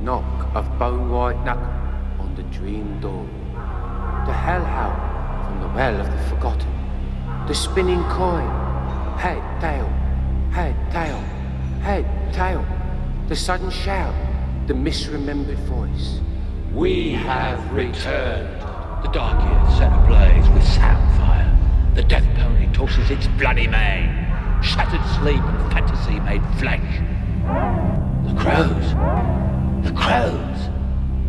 knock of bone-white knuckle on the dream door. The hellhound from the well of the forgotten. The spinning coin. Head, tail, head, tail, head, tail. The sudden shout, the misremembered voice. We have returned. The dark years set ablaze with soundfire. The death pony tosses its bloody mane. Shattered sleep and fantasy made flesh. The crows. The crows.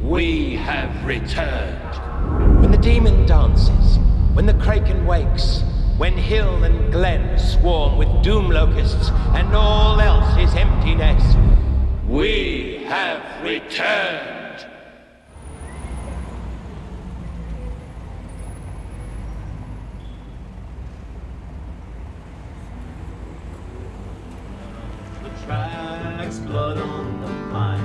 We have returned. When the demon dances, when the kraken wakes, when hill and glen swarm with doom locusts and all else is emptiness, we have returned. Tracks, blood on the pine.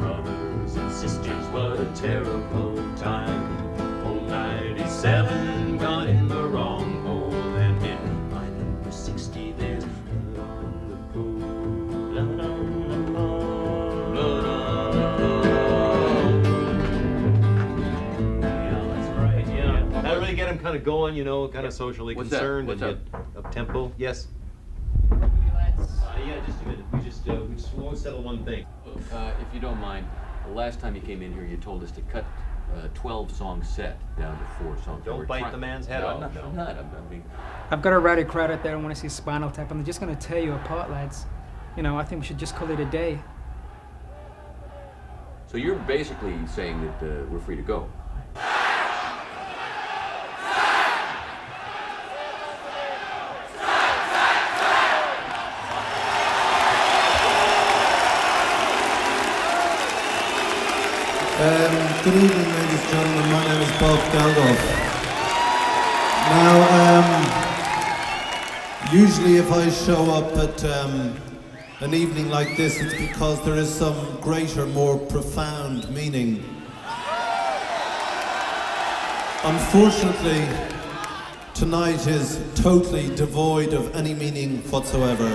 Brothers and sisters, what a terrible time. Old 97 got in the wrong hole, and in my number 60 there's blood on the pool. Blood on the pole. Blood on the pole. Yeah, that's right, yeah. That really get him kind of going, you know, kind of socially What's concerned. What's and get up tempo. Yes. Yeah, just a minute. We just won't settle one thing. If you don't mind, the last time you came in here, you told us to cut a 12-song set down to 4 songs. Don't bite the man's head off. I'm not. I've got a rowdy crowd out there who want to see Spinal Tap, and they're just going to tear you apart, lads. You know, I think we should just call it a day. So you're basically saying that we're free to go. Good evening, ladies and gentlemen. My name is Bob Geldof. Now, usually if I show up at an evening like this, it's because there is some greater, more profound meaning. Unfortunately, tonight is totally devoid of any meaning whatsoever.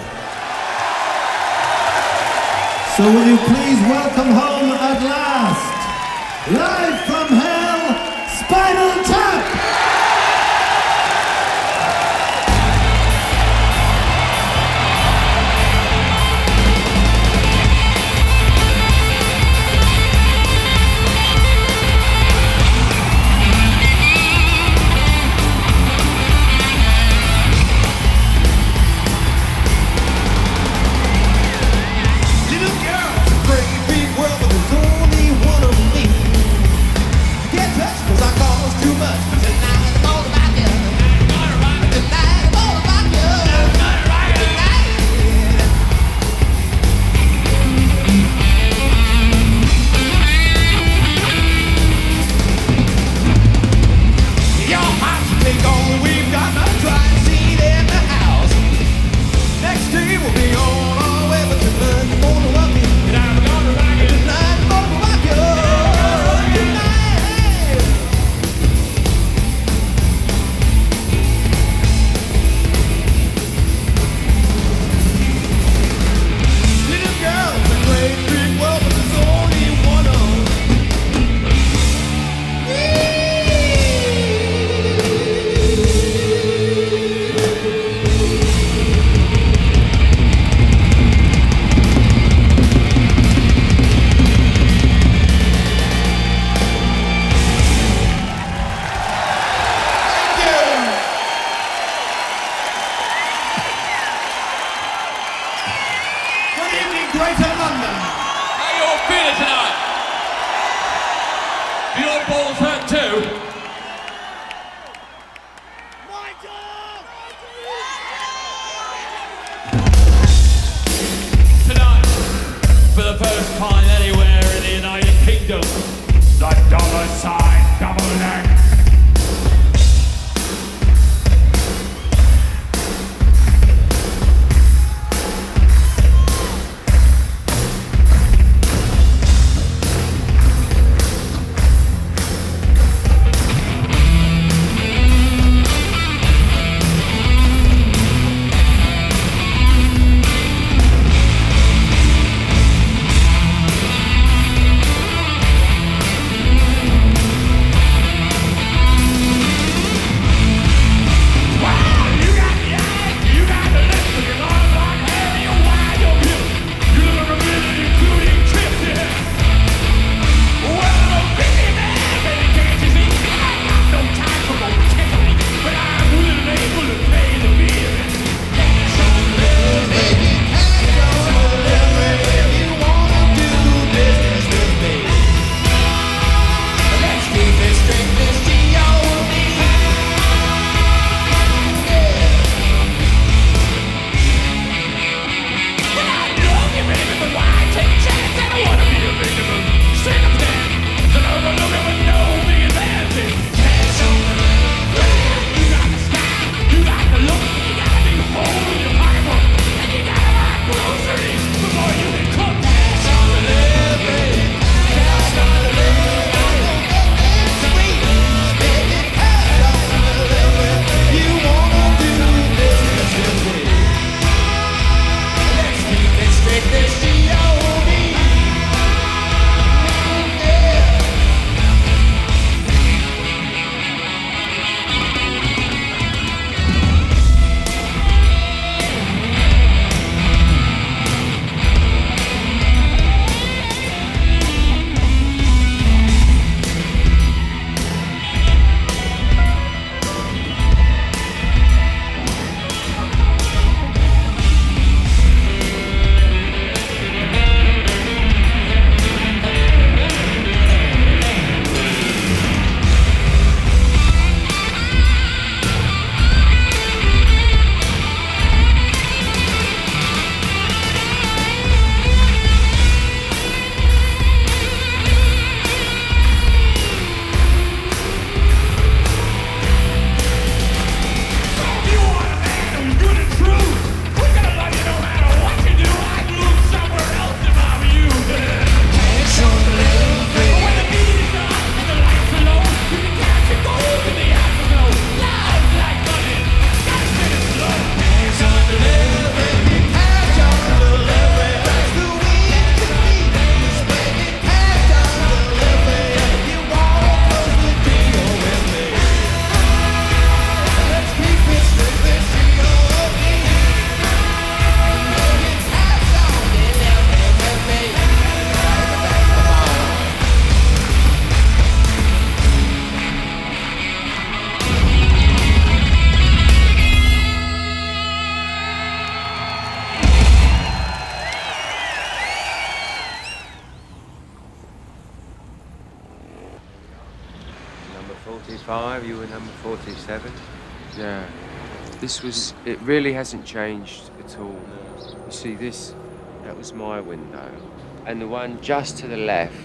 So will you please welcome home at last, live from hell, Spinal Tap! 45, you were number 47. Yeah. It really hasn't changed at all. You see that was my window. And the one just to the left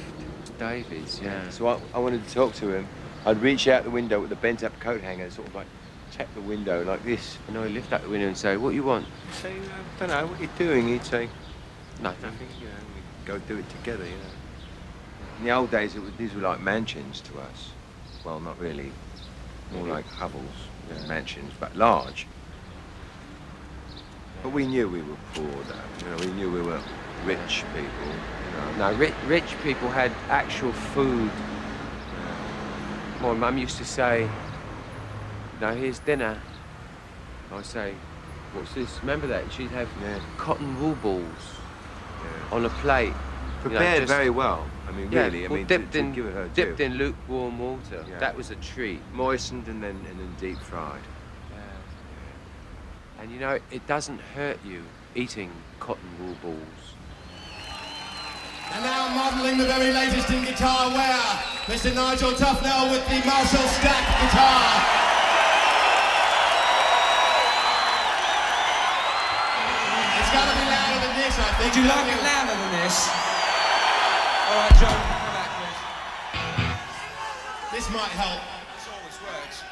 was David's, yeah. So I wanted to talk to him. I'd reach out the window with the bent up coat hanger and sort of like check the window like this. And I'd lift up the window and say, what you want? I'd say, I don't know, what you doing? He'd say, Nothing. nothing, you know, we'd go do it together, you know. In the old days, these were like mansions to us. Well, not really, more like hovels, mansions, but large. But we knew we were poor, though. You know, we knew we were rich people. You know. No, rich people had actual food. My mum used to say, "No, here's dinner." I'd say, "What's this?" Remember that? She'd have cotton wool balls on a plate. Prepared very well. I mean, really. I mean, dipped to give it her dipped due. in lukewarm water. Yeah. That was a treat. Moistened and then deep fried. And you know, it doesn't hurt you eating cotton wool balls. And now modelling the very latest in guitar wear, Mr. Nigel Tufnell with the Marshall Stack guitar. It's got to be louder than this, I think. Would you like it louder than this? All right, John, come back, please. This might help. This always works.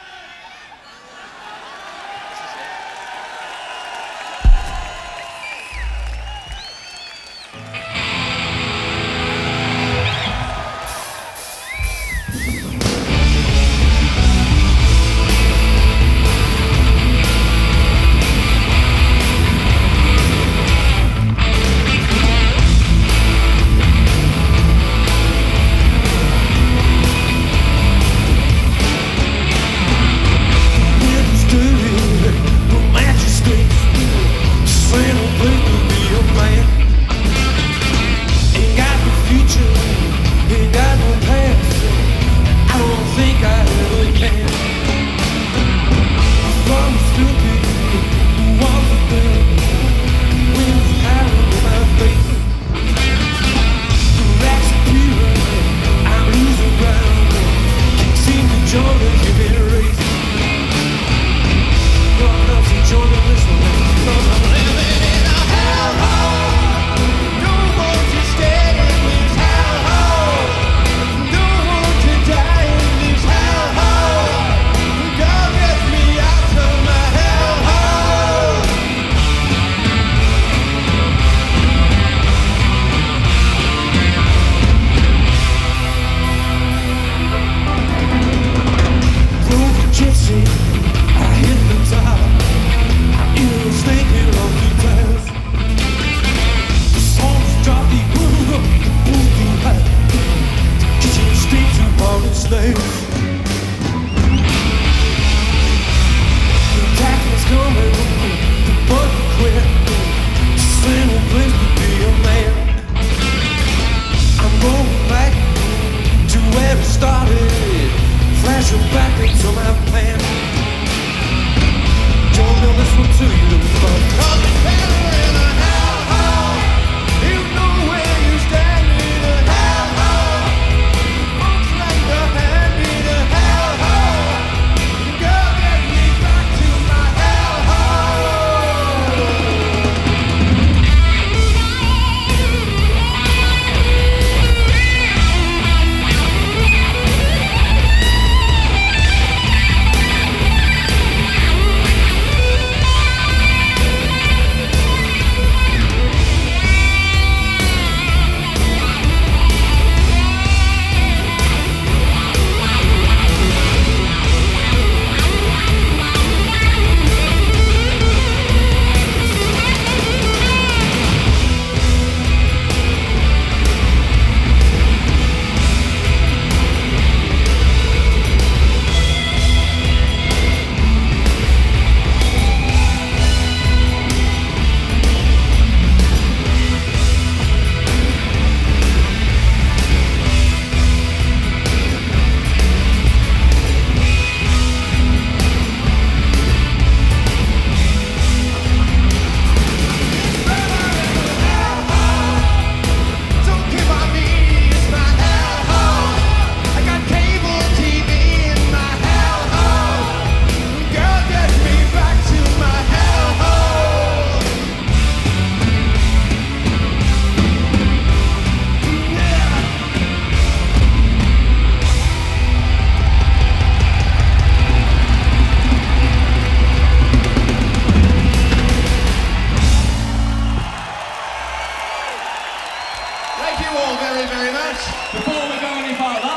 Thank you all very, very much. Before we go any further,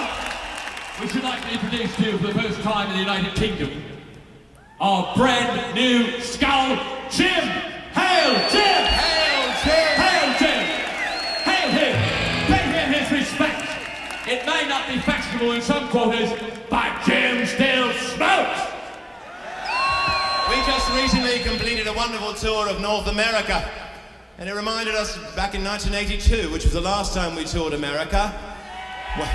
we should like to introduce to you for the first time in the United Kingdom our brand new Skull, Jim. Hail, Jim! Hail, Jim! Hail, Jim! Hail him! Pay him his respect. It may not be fashionable in some quarters, but Jim still smokes. We just recently completed a wonderful tour of North America, and it reminded us back in 1982, which was the last time we toured America. Well,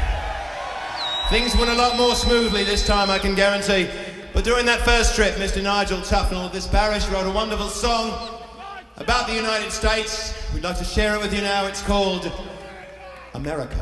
things went a lot more smoothly this time, I can guarantee. But during that first trip, Mr. Nigel Tufnell of this parish wrote a wonderful song about the United States. We'd like to share it with you now. It's called America.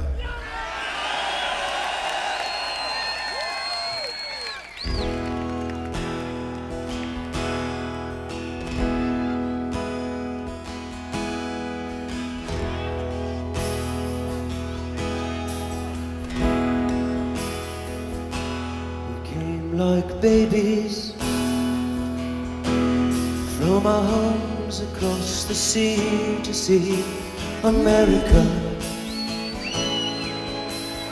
Like babies from our homes across the sea to see America,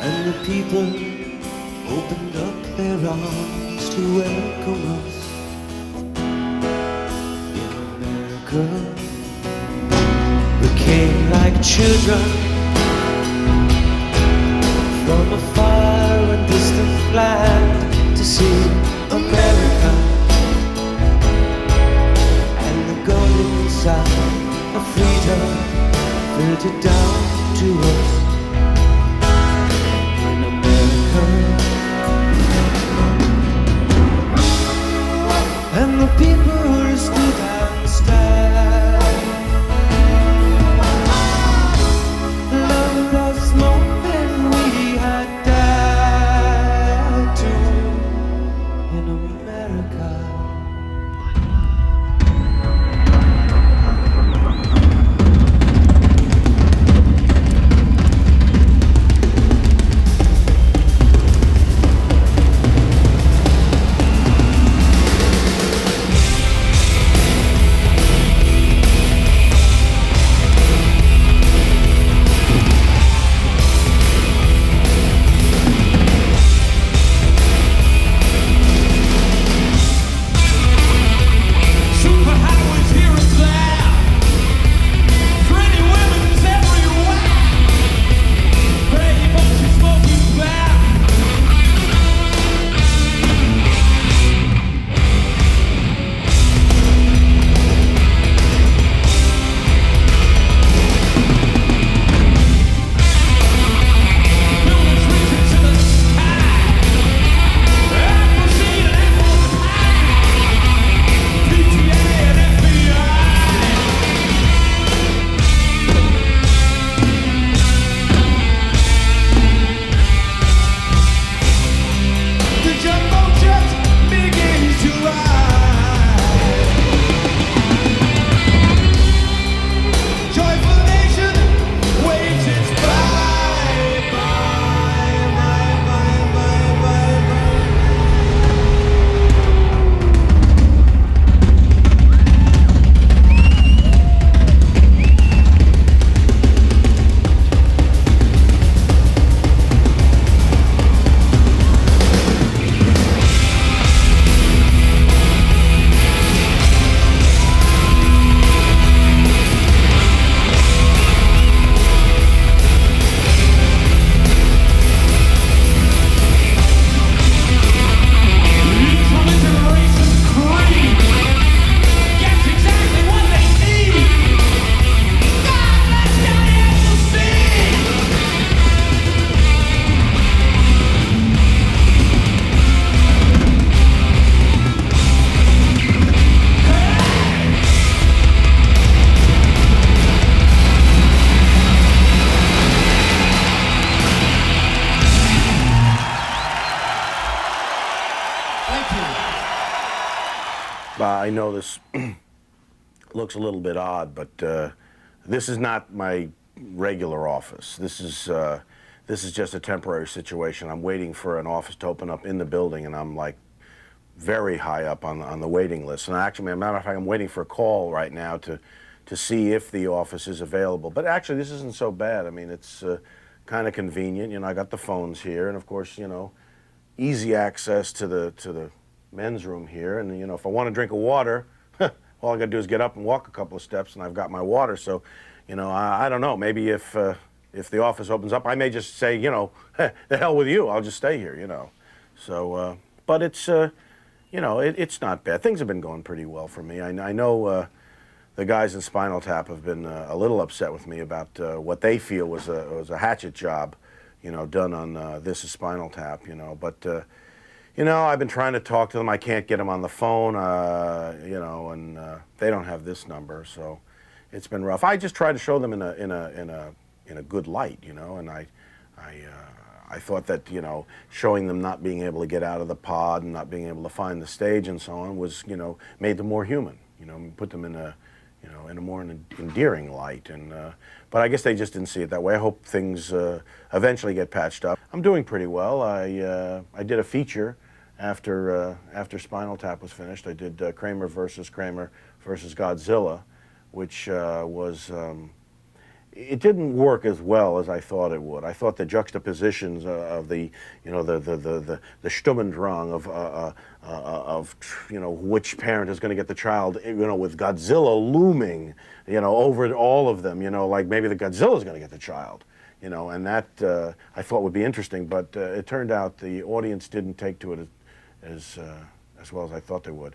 and the people opened up their arms to welcome us. In America, we came like children from a far and distant land to see America, and the golden sound of freedom filtered down to us. In America, and the people stood and stared, loved us more than we had dared to. In America, I know this looks a little bit odd, but this is not my regular office. This is just a temporary situation. I'm waiting for an office to open up in the building, and I'm like very high up on the waiting list. And actually, as a matter of fact, I'm waiting for a call right now to to see if the office is available. But actually, this isn't so bad. I mean, it's kind of convenient. You know, I got the phones here, and of course, you know, easy access to the men's room here. And you know, if I want to drink a water, all I got to do is get up and walk a couple of steps, and I've got my water. So, you know, I don't know. Maybe if the office opens up, I may just say, you know, the hell with you. I'll just stay here. You know. So, but it's you know, it's not bad. Things have been going pretty well for me. I know the guys in Spinal Tap have been a little upset with me about what they feel was a hatchet job, you know, done on This Is Spinal Tap, you know. But, you know, I've been trying to talk to them. I can't get them on the phone, you know, and they don't have this number, so it's been rough. I just try to show them in a good light, you know, and I thought that, you know, showing them not being able to get out of the pod and not being able to find the stage and so on was, you know, made them more human, you know, put them in a, you know, in a more endearing light. And but I guess they just didn't see it that way. I hope things eventually get patched up. I'm doing pretty well. I did a feature after Spinal Tap was finished. I did Kramer versus Godzilla, which was. It didn't work as well as I thought it would. I thought the juxtapositions of the, you know, the Stummendrang of you know, which parent is going to get the child, you know, with Godzilla looming, you know, over all of them, you know, like maybe the Godzilla is going to get the child, you know, and that I thought would be interesting, but it turned out the audience didn't take to it as well as I thought they would.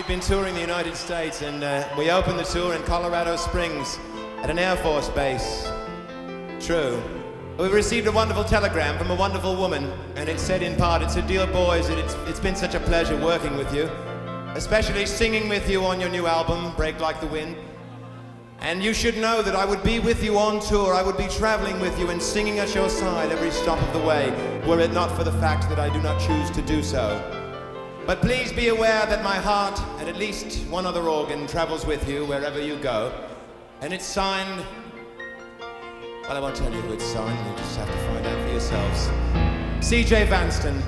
we've been touring the United States, and we opened the tour in Colorado Springs at an Air Force base. True. We received a wonderful telegram from a wonderful woman, and it said in part, it said, "Dear boys, it's been such a pleasure working with you, especially singing with you on your new album, Break Like the Wind. And you should know that I would be with you on tour, I would be traveling with you and singing at your side every stop of the way, were it not for the fact that I do not choose to do so. But please be aware that my heart and at least one other organ travels with you wherever you go. And it's signed, well, I won't tell you who it's signed, you just have to find out for yourselves. C.J. Vanston."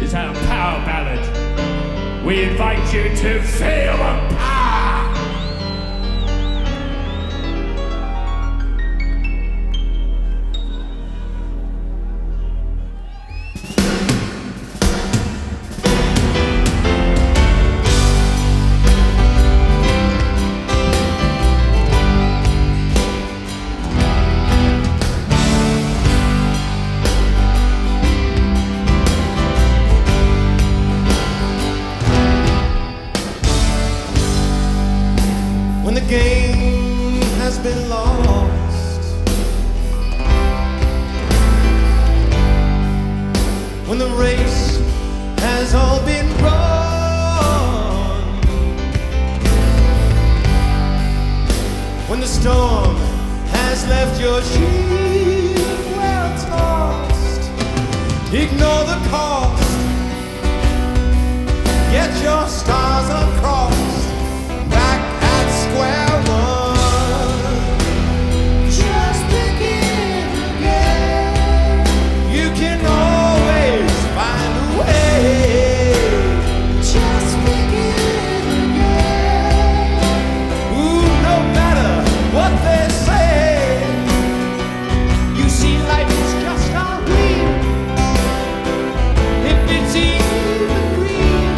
Is our power ballad. We invite you to feel the power. When the game has been lost, when the race has all been run, when the storm has left your ship well tossed, ignore the cost, get your stars uncrossed, back at square one. Just begin again. You can always find a way. Just begin again. Ooh, no matter what they say, you see, life is just a wheel. If it's even green,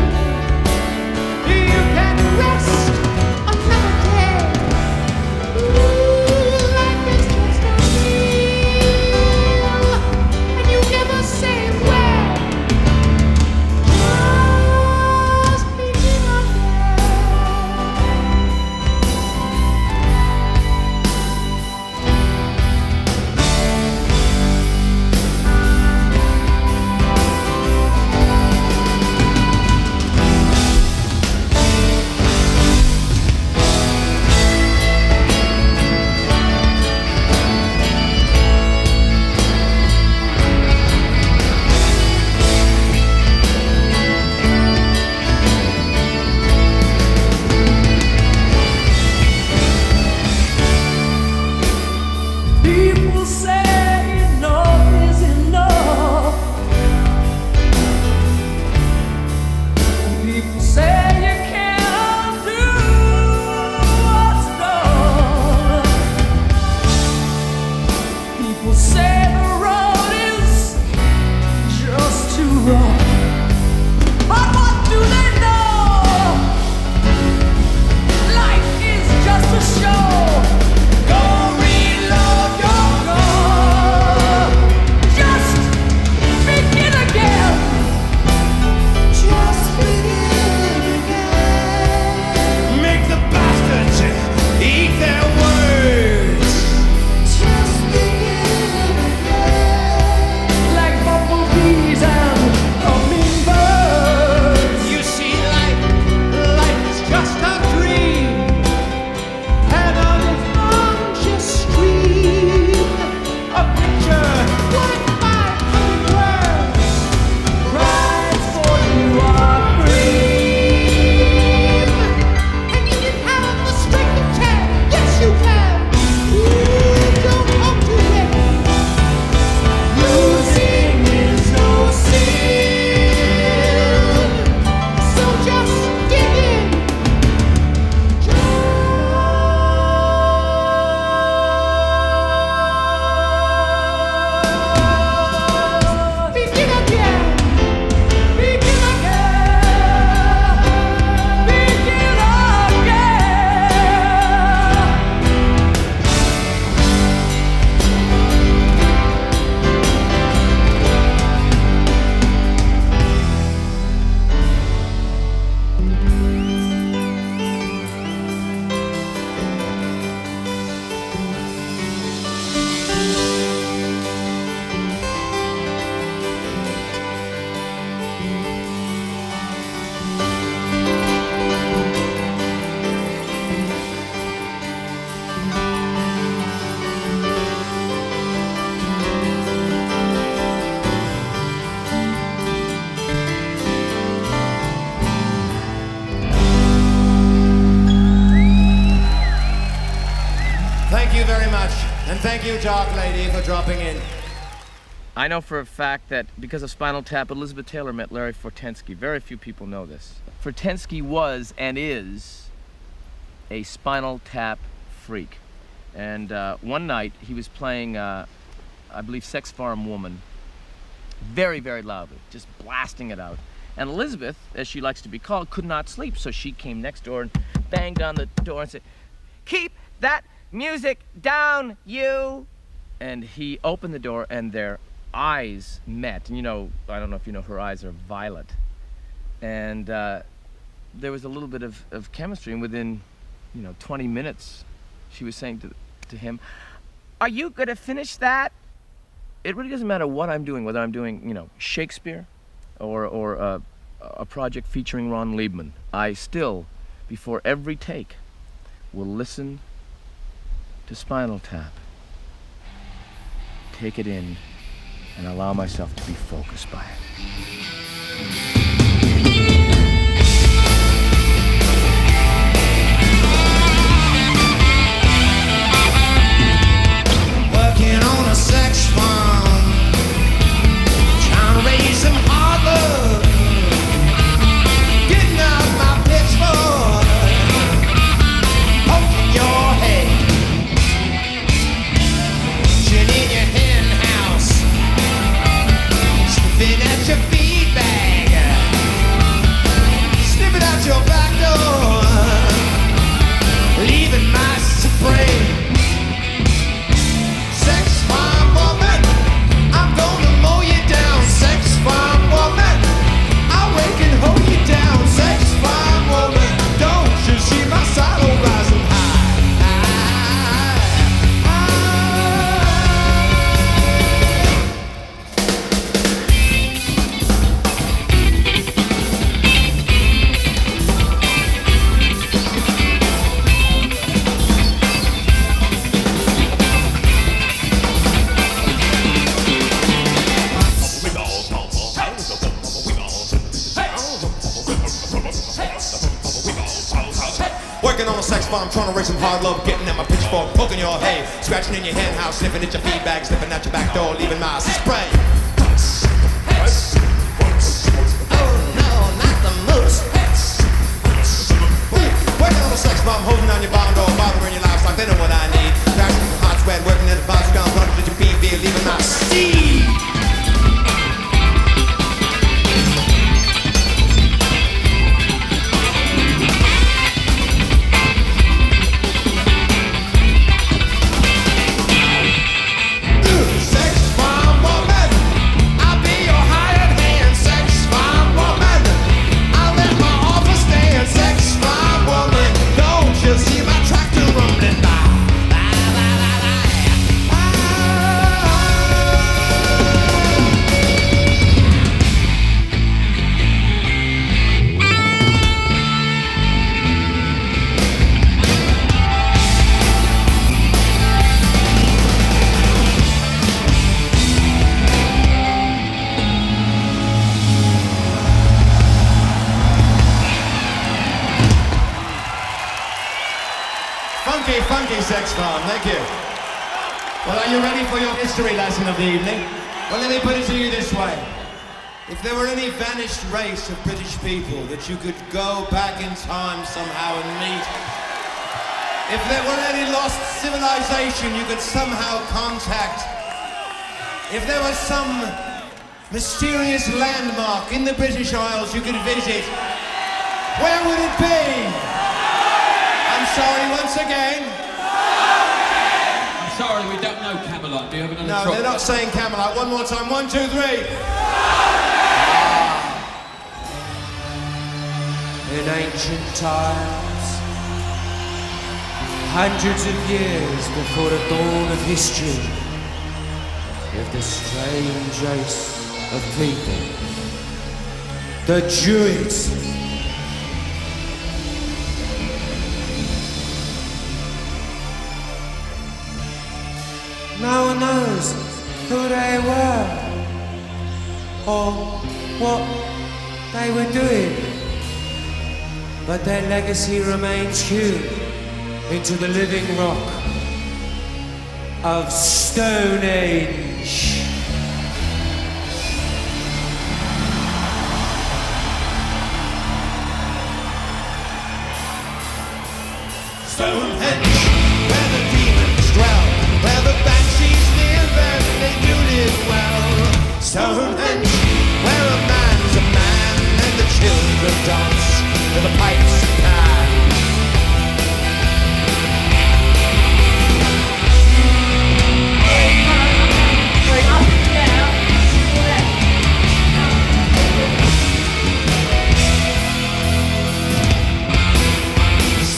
you very much. And thank you, Dark Lady, for dropping in. I know for a fact that because of Spinal Tap, Elizabeth Taylor met Larry Fortensky. Very few people know this. Fortensky was and is a Spinal Tap freak. And one night he was playing, I believe, Sex Farm Woman, very, very loudly, just blasting it out. And Elizabeth, as she likes to be called, could not sleep, so she came next door and banged on the door and said, "Keep that music down, you!" And he opened the door and their eyes met. And you know, I don't know if you know, her eyes are violet. And there was a little bit of chemistry, and within, 20 minutes, she was saying to him, "Are you gonna finish that?" It really doesn't matter what I'm doing, whether I'm doing, Shakespeare or a project featuring Ron Liebman. I still, before every take, will listen to Spinal Tap, take it in, and allow myself to be focused by it. Working on a sex farm, trying to raise some hard love, getting out my pitchfork, poking your head, reaching in your hen house, sniffing at your feed bag, sniffing out your back door, leaving my spray. Sex farm woman, I'm gonna mow you down. Sex farm woman, I'll wake and hold you down. Sex farm woman, don't you see my saddle rising high? Working on a sex farm, trying to raise some hard love, getting at my pitchfork, poking your hay, scratching in your hen house, sniffing at your feed bag, sniffing at your back door, leaving my spray. Oh no, not the moose. Working on a sex farm, holding on your barn door, bothering your livestock, they know what I need. Crashing from hot sweat, working in the box, gone, running to your PB, leaving my steed. Sex farm woman, I'll be your hired hand. Sex farm woman, I'll let my offer stand. Sex farm woman, don't you see my tractor rumbling by? Funky, funky sex farm, thank you. Well, are you ready for your history lesson of the evening? Well, let me put it to you this way. If there were any vanished race of British people that you could go back in time somehow and meet, if there were any lost civilization you could somehow contact, if there was some mysterious landmark in the British Isles you could visit, where would it be? I'm sorry once again. I'm sorry, we don't know Camelot. Do you have another No, try? they're not saying Camelot. One more time. 1, 2, 3. In ancient times, hundreds of years before the dawn of history, lived a strange race of people, the Druids. No one knows who they were or what they were doing, but their legacy remains hewn into the living rock of Stone Age. Stonehenge, where the demons dwell, where the banshees live and they do live well. Stonehenge, where a man's a man and the children dance to the pipes and pans.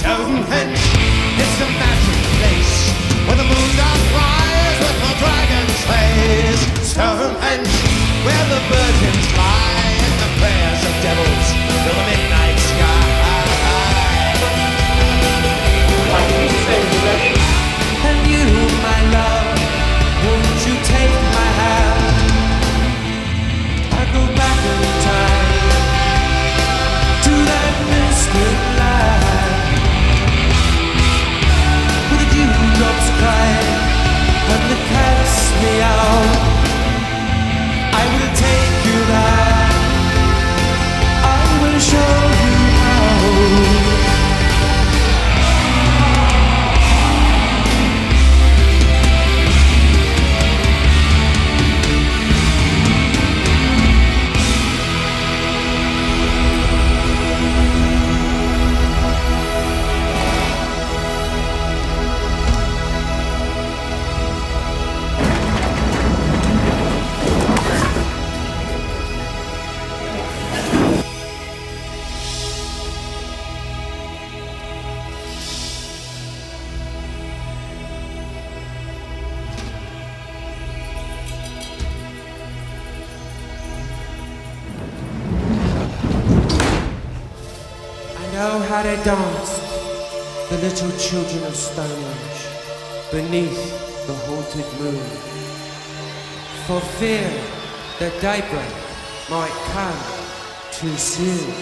Stonehenge, it's a magic place where the moon does rise with the dragon slays. Stonehenge, where the virgins lie and the prayers of devils fill the midnight sky. And you, my love, won't you take my hand? I go back in time to that mystic land. Dewdrops cry and the cats meow. I will take you there. I will show you how. Know how they danced, the little children of Stone Age, beneath the haunted moon, for fear that daybreak might come too soon.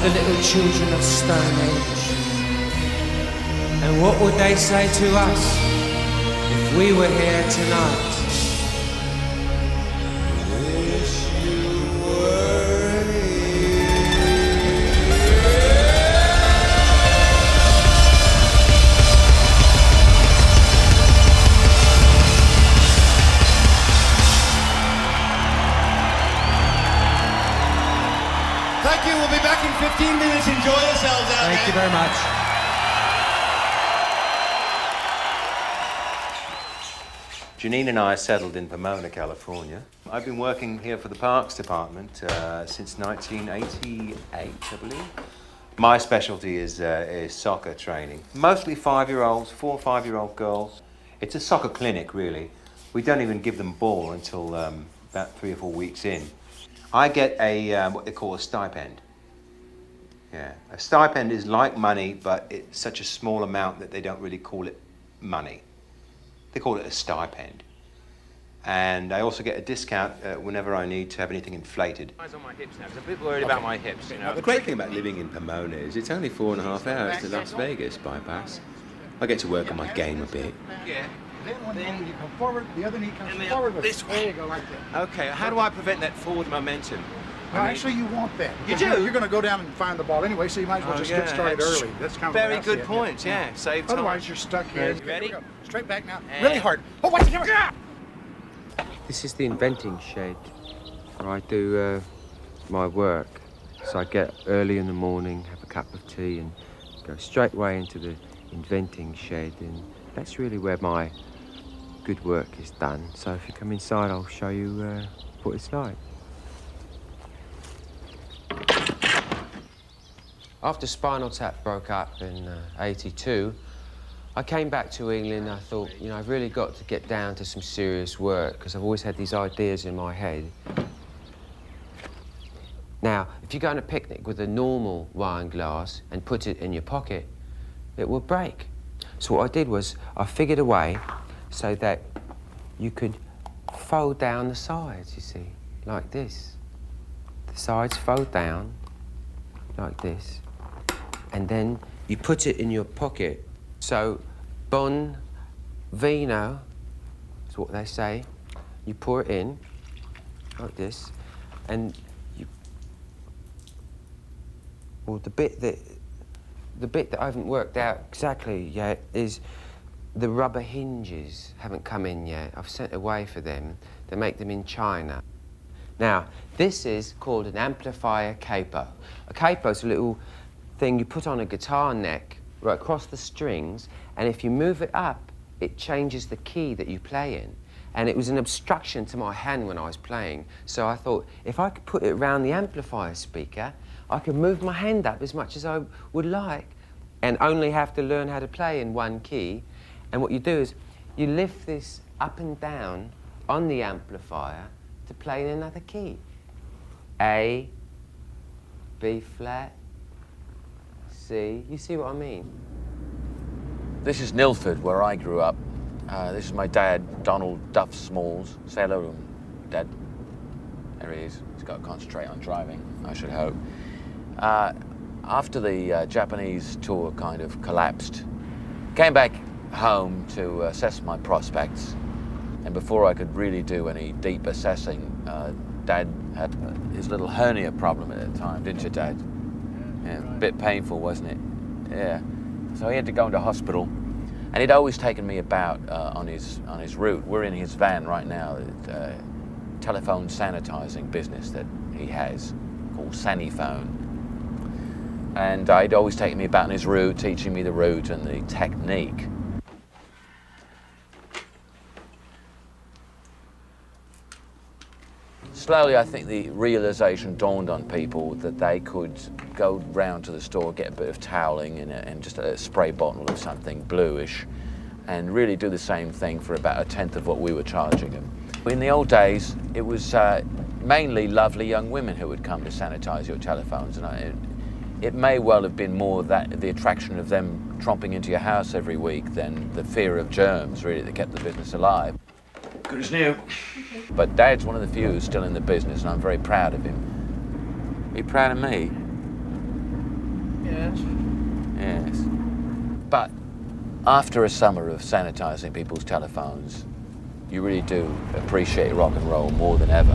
The little children of Stone Age. And what would they say to us if we were here tonight? Wish you were Thank you. We'll be back in 15 minutes. Enjoy yourselves out there. Thank you very much. Janine and I are settled in Pomona, California. I've been working here for the Parks Department since 1988, I believe. My specialty is soccer training. Mostly 5-year-olds, 4 or 5-year-old girls. It's a soccer clinic, really. We don't even give them ball until about 3 or 4 weeks in. I get a what they call a stipend. Yeah, a stipend is like money, but it's such a small amount that they don't really call it money. They call it a stipend. And I also get a discount whenever I need to have anything inflated. Eyes on my hips now, 'cause I'm a bit worried about my hips, you know. The great thing about living in Pomona is it's only 4.5 hours to Las Vegas by bus. I get to work on my game a bit. Yeah. Then one knee comes forward, the other knee comes forward with this it. way. There you go, like that. Okay, how do I prevent that forward momentum? No, actually, you want that. You Because do? You're going to go down and find the ball anyway, so you might as well just get started early. That's kind of very the way I good see it, point. Yeah, save time. Otherwise, you're stuck here. You ready? Here we go. Straight back now. Really hard. Oh, watch the camera. This is the inventing shed where I do my work. So I get early in the morning, have a cup of tea, and go straight away into the inventing shed. And that's really where my good work is done. So if you come inside, I'll show you what it's like. After Spinal Tap broke up in '82, I came back to England. I thought, you know, I've really got to get down to some serious work because I've always had these ideas in my head. Now, if you go on a picnic with a normal wine glass and put it in your pocket, it will break. So what I did was I figured a way so that you could fold down the sides, you see, like this. The sides fold down like this, and then you put it in your pocket. So, bon vino is what they say. You pour it in like this, and well, the bit that I haven't worked out exactly yet is the rubber hinges haven't come in yet. I've sent away for them. They make them in China. Now, this is called an amplifier capo. A capo is a little thing you put on a guitar neck right across the strings, and if you move it up, it changes the key that you play in. And it was an obstruction to my hand when I was playing. So I thought, if I could put it around the amplifier speaker, I could move my hand up as much as I would like and only have to learn how to play in one key. And what you do is you lift this up and down on the amplifier to play in another key. A, B flat, C. You see what I mean? This is Nilford, where I grew up. This is my dad, Donald Duff Smalls. Say hello to him, Dad. There he is. He's got to concentrate on driving, I should hope. After the Japanese tour kind of collapsed, came back home to assess my prospects. And before I could really do any deep assessing, Dad had his little hernia problem at the time, didn't you, Dad? Yeah, a bit painful, wasn't it? Yeah. So he had to go into hospital. And he'd always taken me about on his route. We're in his van right now, the telephone sanitizing business that he has called Saniphone. And he'd always taken me about on his route, teaching me the route and the technique. Slowly, I think the realization dawned on people that they could go round to the store, get a bit of toweling and just a spray bottle of something bluish, and really do the same thing for about 1/10 of what we were charging them. In the old days, it was mainly lovely young women who would come to sanitize your telephones, and it may well have been more that the attraction of them tromping into your house every week than the fear of germs, really, that kept the business alive. Good as new. But Dad's one of the few who's still in the business, and I'm very proud of him. Are you proud of me? Yes. Yes. But after a summer of sanitizing people's telephones, you really do appreciate rock and roll more than ever.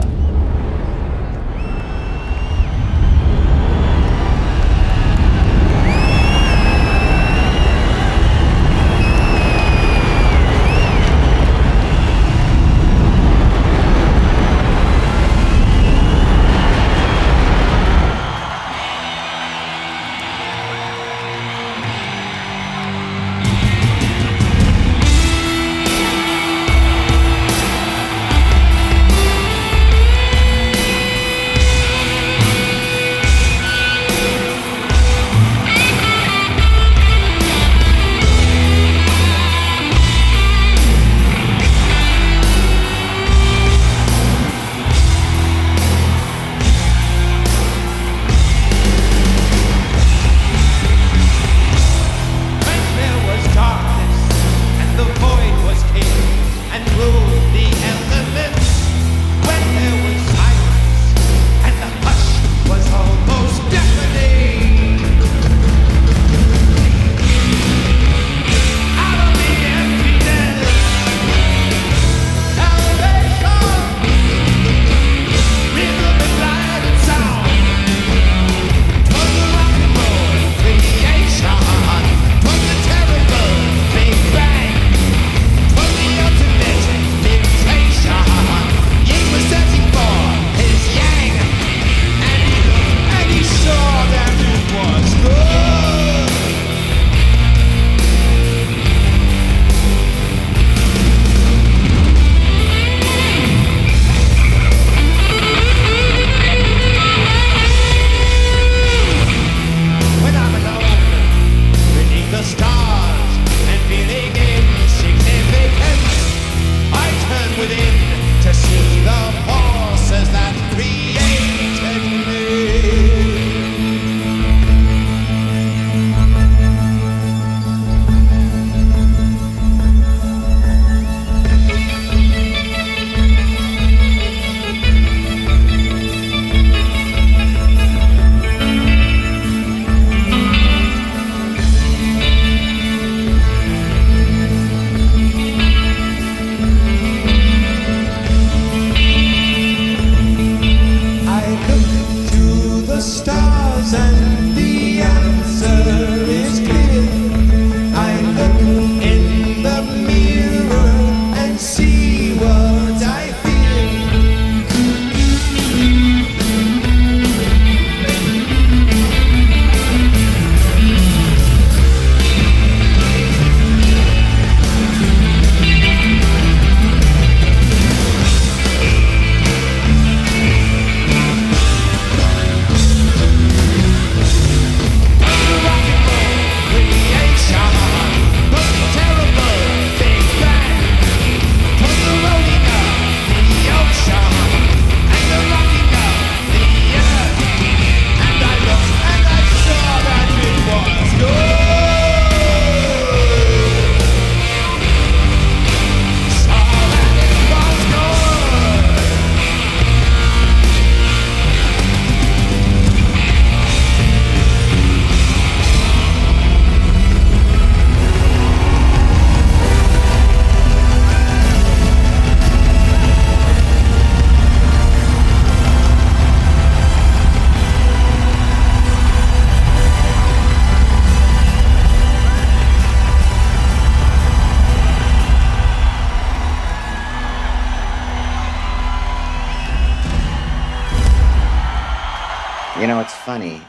funny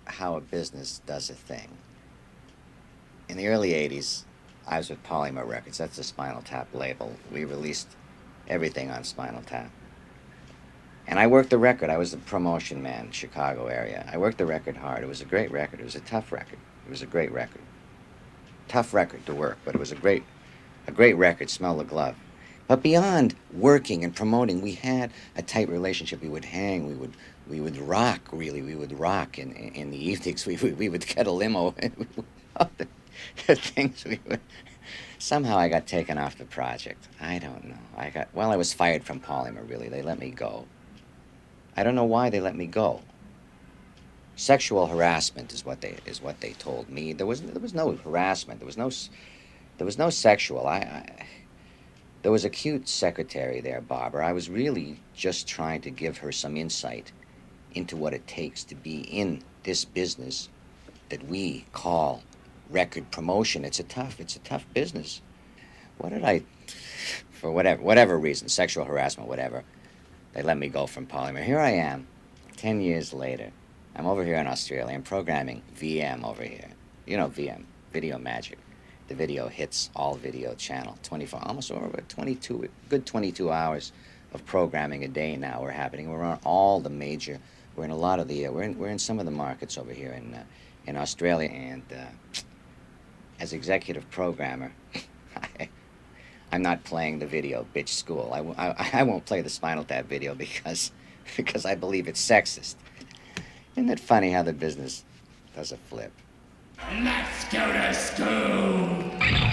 how a business does a thing. In the early 80s, I was with Polymer Records. That's the Spinal Tap label. We released everything on Spinal Tap. And I worked the record. I was the promotion man in Chicago area. I worked the record hard. It was a great record. It was a tough record. It was a great record. Tough record to work, but it was a great record. Smell the glove. But beyond working and promoting, we had a tight relationship. We would hang. We would rock. Really, we would rock in the evenings. We would get a limo. The things we would. Somehow I got taken off the project. I don't know. I was fired from Polymer. Really, they let me go. I don't know why they let me go. Sexual harassment is what they told me. There was no harassment. There was no sexual. There was a cute secretary there, Barbara. I was really just trying to give her some insight into what it takes to be in this business that we call record promotion. It's a tough business. For whatever reason, sexual harassment, whatever, they let me go from Polymer. Here I am, 10 years later. I'm over here in Australia. I'm programming VM over here. You know VM, Video Magic. The video hits all video channel, 24, almost over 22, good 22 hours of programming a day now we're happening. We're on all the major, we're in a lot of the, we're in some of the markets over here in Australia. And as executive programmer, I'm not playing the video bitch school. I won't play the Spinal Tap video because I believe it's sexist. Isn't it funny how the business does a flip? Let's go to school!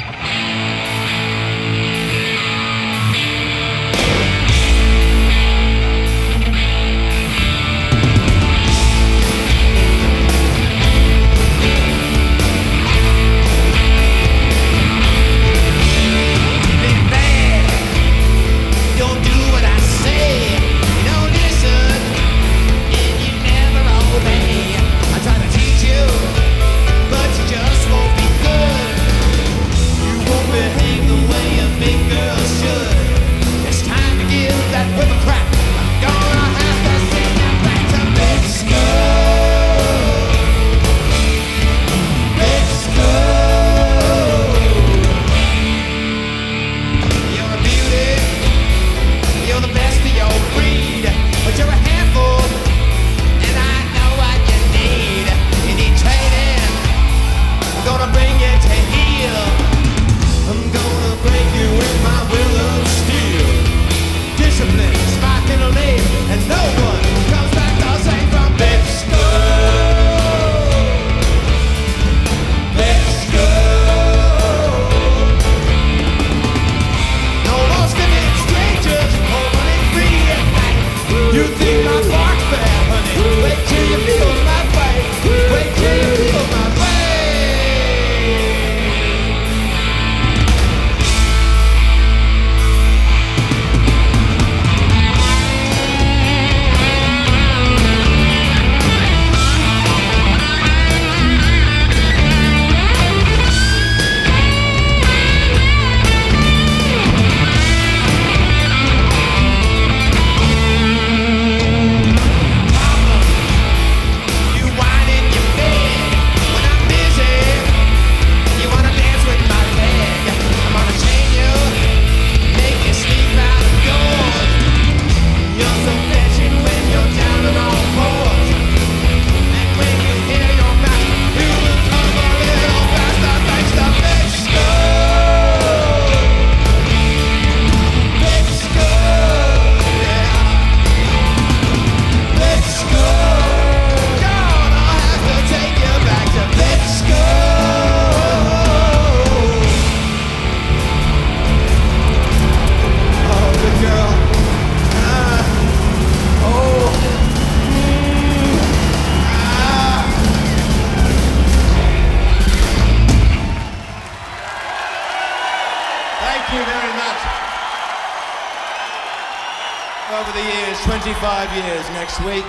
Over the years, 25 years next week,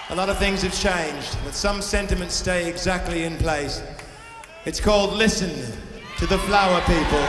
a lot of things have changed, but some sentiments stay exactly in place. It's called Listen to the Flower People.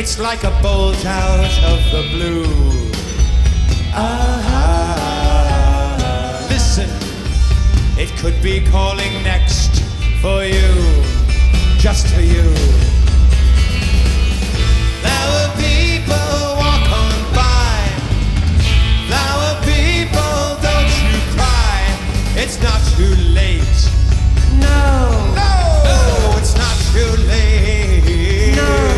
It's like a bolt out of the blue. Listen, it could be calling next for you, just for you. Flower people walk on by. Flower people, don't you cry. It's not too late. No. No. No, it's not too late. No.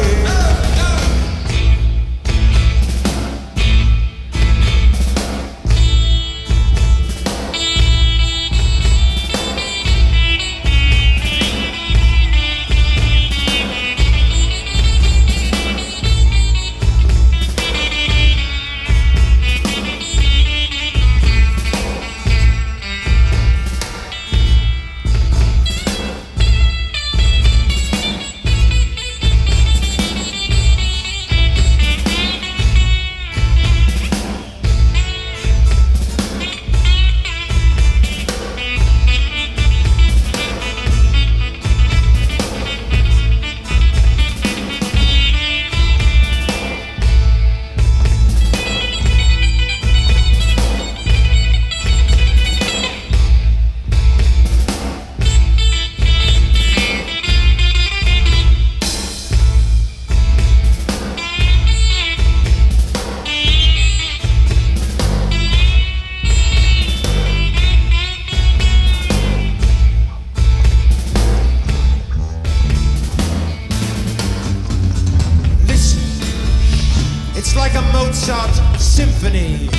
It's like a Mozart symphony.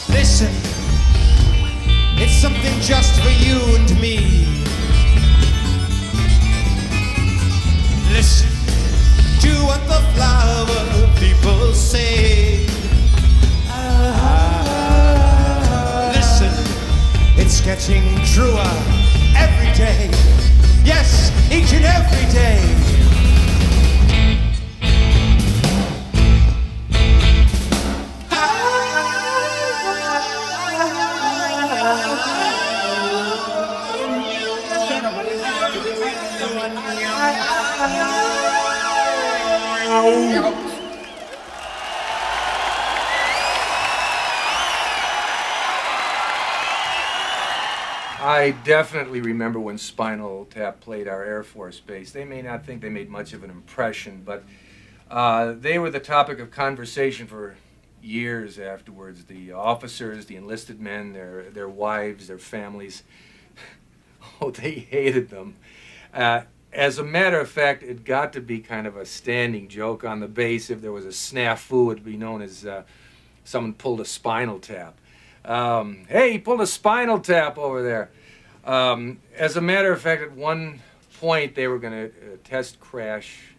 Listen, it's something just for you and me. Listen to what the flower people say. Listen, it's getting truer every day. Yes, each and every day. I definitely remember when Spinal Tap played our Air Force Base. They may not think they made much of an impression, but they were the topic of conversation for years afterwards. The officers, the enlisted men, their wives, their families, oh, they hated them. As a matter of fact, it got to be kind of a standing joke on the base. If there was a snafu, it would be known as someone pulled a spinal tap. Hey, he pulled a spinal tap over there. As a matter of fact, at one point they were going to test crash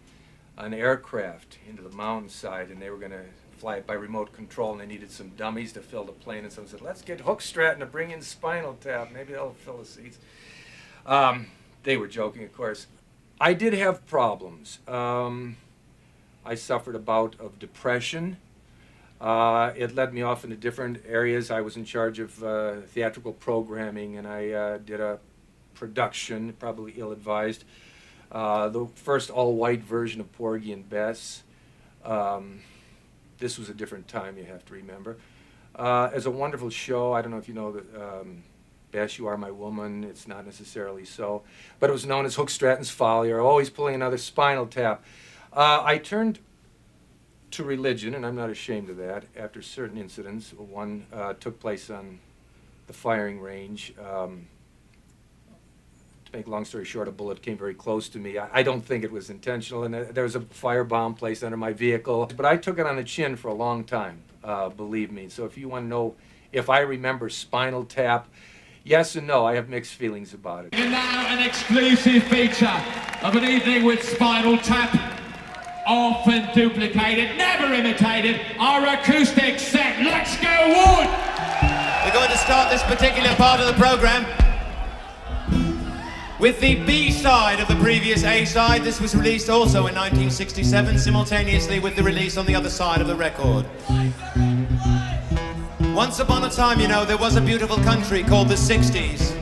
an aircraft into the mountainside, and they were going to fly it by remote control, and they needed some dummies to fill the plane, and someone said, let's get Hookstratton to bring in Spinal Tap. Maybe they'll fill the seats. They were joking, of course. I did have problems. I suffered a bout of depression. It led me off into different areas. I was in charge of theatrical programming, and I did a production, probably ill-advised, the first all-white version of Porgy and Bess. This was a different time, you have to remember. As a wonderful show, I don't know if you know that Bess, You Are My Woman, it's not necessarily so, but it was known as Hookstratton's Folly, or always pulling another Spinal Tap. I turned to religion, and I'm not ashamed of that, after certain incidents. One took place on the firing range. To make a long story short, a bullet came very close to me. I don't think it was intentional, and there was a firebomb placed under my vehicle. But I took it on the chin for a long time, believe me. So if you want to know if I remember Spinal Tap, yes and no, I have mixed feelings about it. And now an exclusive feature of an evening with Spinal Tap. Often duplicated, never imitated, our acoustic set. Let's go, Wood! We're going to start this particular part of the program with the B-side of the previous A-side. This was released also in 1967, simultaneously with the release on the other side of the record. Once upon a time, you know, there was a beautiful country called the 60s.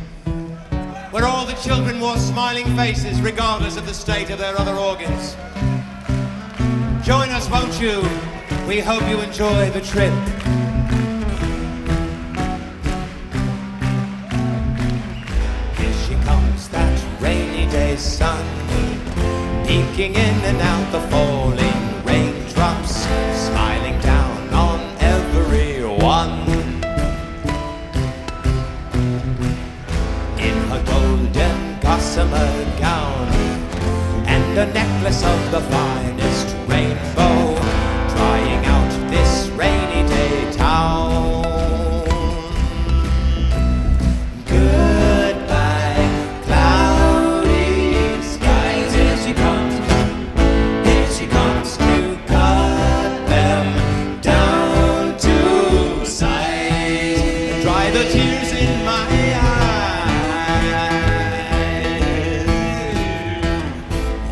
where all the children wore smiling faces regardless of the state of their other organs. Join us, won't you? We hope you enjoy the trip. Here she comes, that rainy day sun, peeking in and out the falling raindrops, smiling down on everyone. In her golden gossamer gown and a necklace of the finest rainbow, drying out this rainy day town. Goodbye, cloudy skies. Here she comes to cut them down to size, dry the tears in my eyes.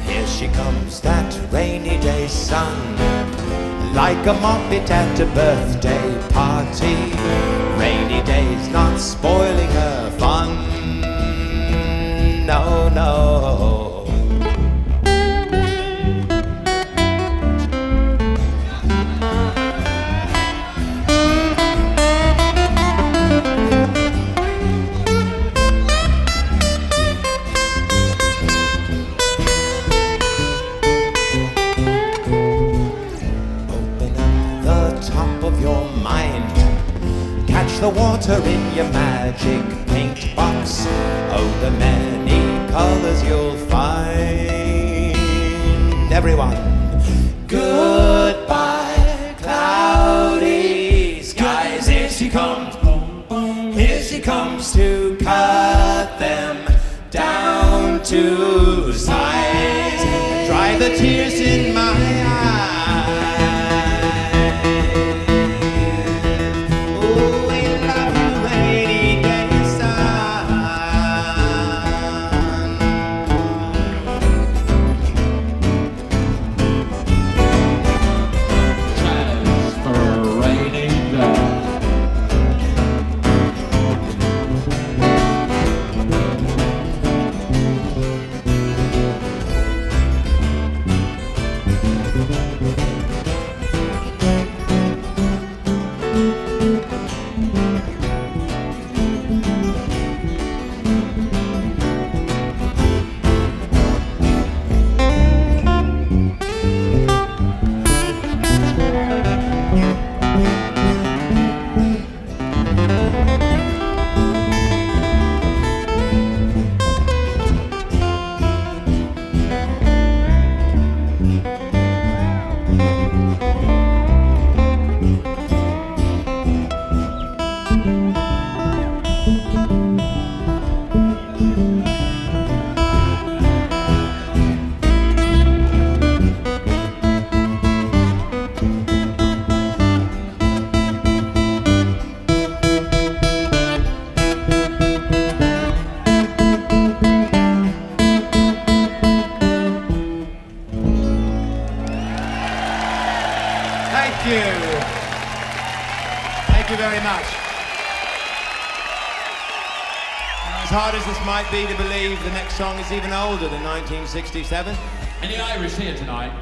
Here she comes, that rainy day sun, like a moppet at a birthday party. Rainy days not spoiling her fun. No, no. Catch the water in your magic paint box. Oh, the many colors you'll find. Everyone, goodbye, cloudy skies. Here she comes, here she comes to cut them down to size, dry the tears in my eyes. Thank you very much. As hard as this might be to believe, the next song is even older than 1967. Any Irish here tonight?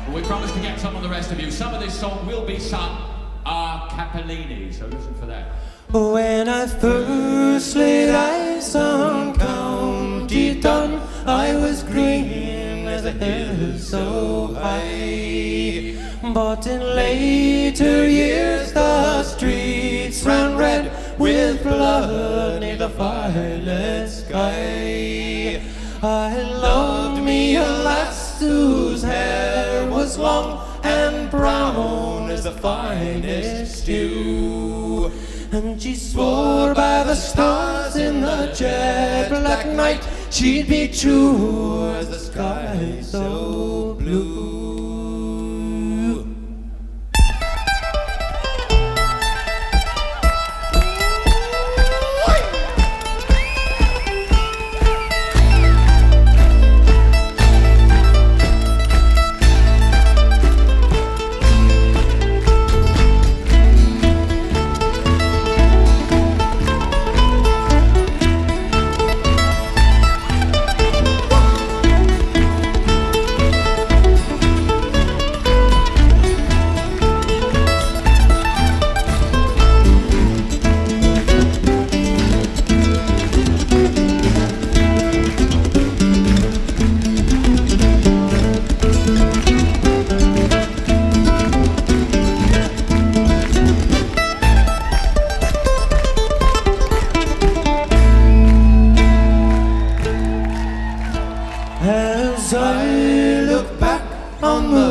Well, we promised to get some of the rest of you. Some of this song will be sung a cappellini, so listen for that. When I first laid eyes on County Down, I was green as a hill so high. But in later years the streets ran red with blood near the violet sky. I loved me a lass whose hair was long and brown as the finest dew, and she swore by the stars in the jet black night she'd be true as the sky so blue.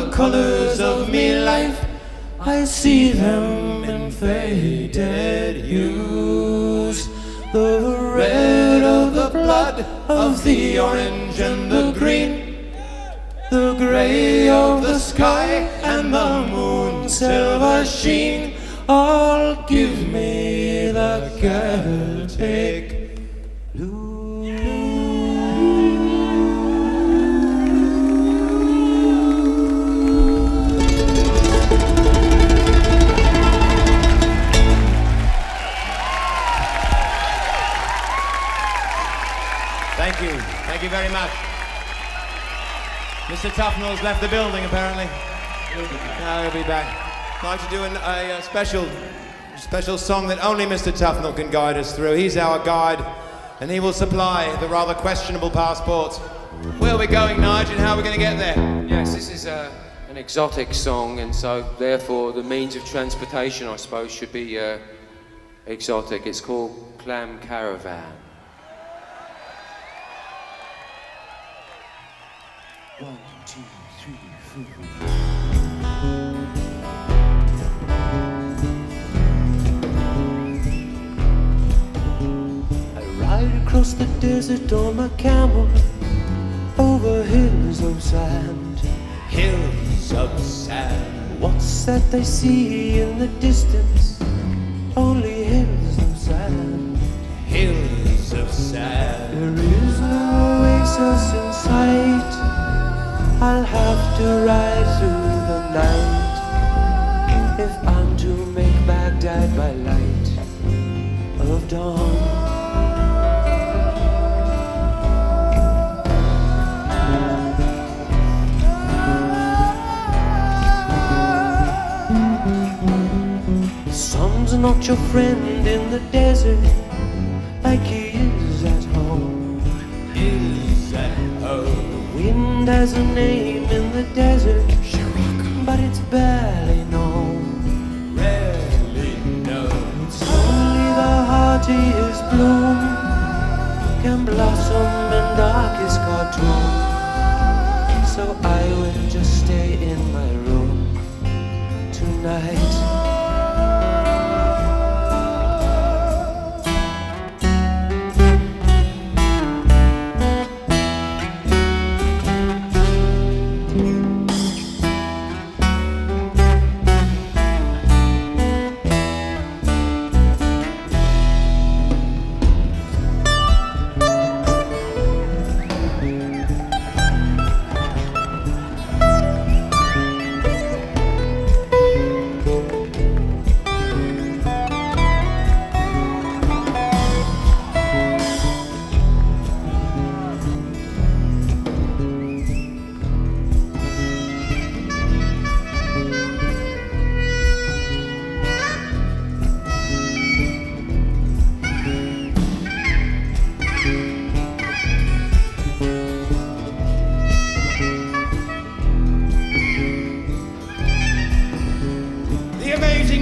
the colors of me life, I see them in faded hues. The red of the blood of the orange and the green, the grey of the sky and the moon's silver sheen, all give me the Celtic Thank you. Thank you very much. Mr. Tufnell's left the building, apparently. No, he'll be back. I'd like to do a special song that only Mr. Tufnell can guide us through. He's our guide, and he will supply the rather questionable passports. Where are we going, Nigel, and how are we going to get there? Yes, this is an exotic song, and so therefore the means of transportation, I suppose, should be exotic. It's called Clam Caravan. 1, 2, 3, 4. I ride across the desert on my camel, over hills of sand. Hills of sand. What's that they see in the distance? Only hills of sand. Hills of sand. There is no oasis in sight. I'll have to ride through the night if I'm to make Baghdad by light of dawn. The sun's not your friend in the desert like he is at home. Is at home. Wind has a name in the desert, but it's barely known. Rarely known. It's only the hardiest bloom can blossom in darkest Khartoum. So I will just stay in my room tonight.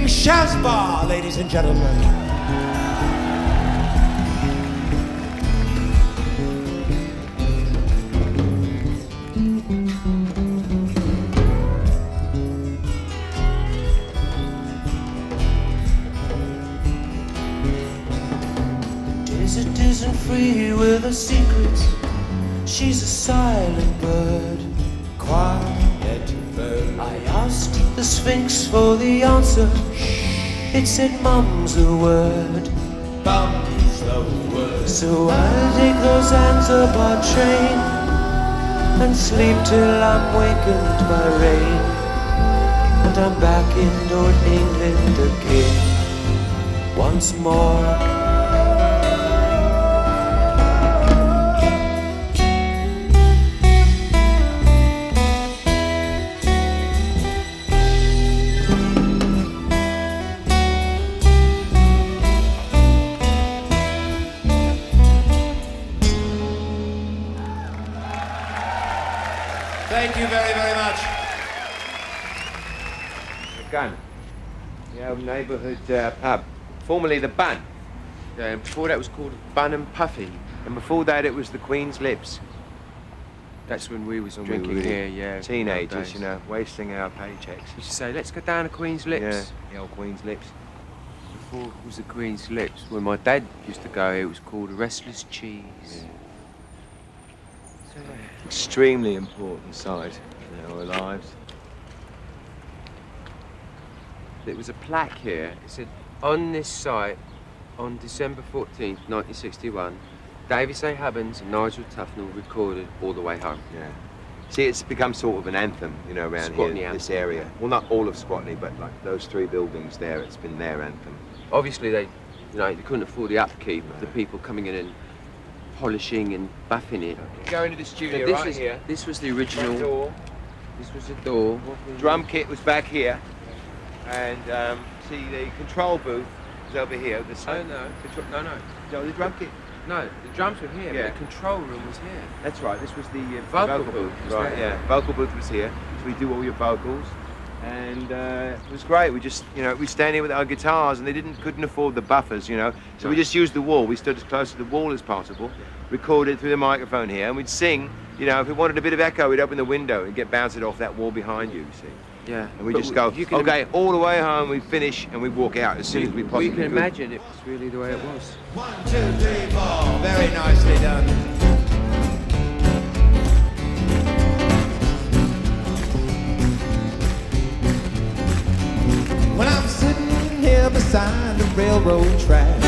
Shazbar, ladies and gentlemen. The desert isn't free with her secrets. She's a silent bird, quiet bird. I asked the Sphinx for the answer. It said, "Mum's the word." Mum's the word. So I'll take those hands aboard train and sleep till I'm wakened by rain, and I'm back in old England again once more. Thank you very, very much. The Gun, the old neighbourhood pub, formerly the Bun. And before that it was called Bun and Puffy, and before that it was the Queen's Lips. That's when we was When we drinking were here, yeah. Teenagers, you know, wasting our paychecks. We used to say, let's go down to Queen's Lips. Yeah, the old Queen's Lips. Before it was the Queen's Lips, when my dad used to go, it was called a Restless Cheese. So, Extremely important site in our lives. there was a plaque here. It said, on this site, on December 14th, 1961, David St. Hubbins and Nigel Tufnell recorded All the Way Home. Yeah. See, it's become sort of an anthem, you know, around Squatney here, anthem. this area. Well, not all of Squatney, but like those 3 buildings there, it's been their anthem. Obviously, they couldn't afford the upkeep of the people coming in and polishing and buffing it. Go into the studio this right here. This was the original. Front door. This was the door. Drum kit was back here. And see, the control booth is over here. Oh, no. No. No, the drum kit. No, the drums were here, Yeah. but the control room was here. That's right, this was the Vocal booth was Right, there. yeah, vocal booth was here. So we do all your vocals. And it was great. We just, we stand here with our guitars, and they couldn't afford the buffers, So we just used the wall. We stood as close to the wall as possible, recorded through the microphone here, and we'd sing. If we wanted a bit of echo, we'd open the window and bounce it off that wall behind you. See? Yeah. And we But just go, you can okay, all the way home. We finish and we walk out as soon as we possibly We can could. imagine it was really the way it was. 1, 2, 3, 4. Very nicely done. When I'm sitting here beside the railroad track,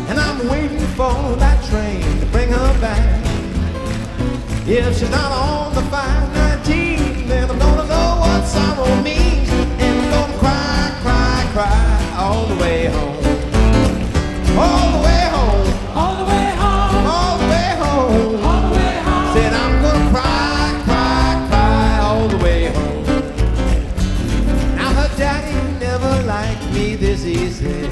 and I'm waiting for that train to bring her back. If she's not on the 519, then I'm gonna know what sorrow means, and I'm gonna cry, cry, cry all the way home. All the way home. All the way home. All the way home. All the way home. Said I'm gonna cry, cry, cry all the way home. Now her daddy never liked me this easy,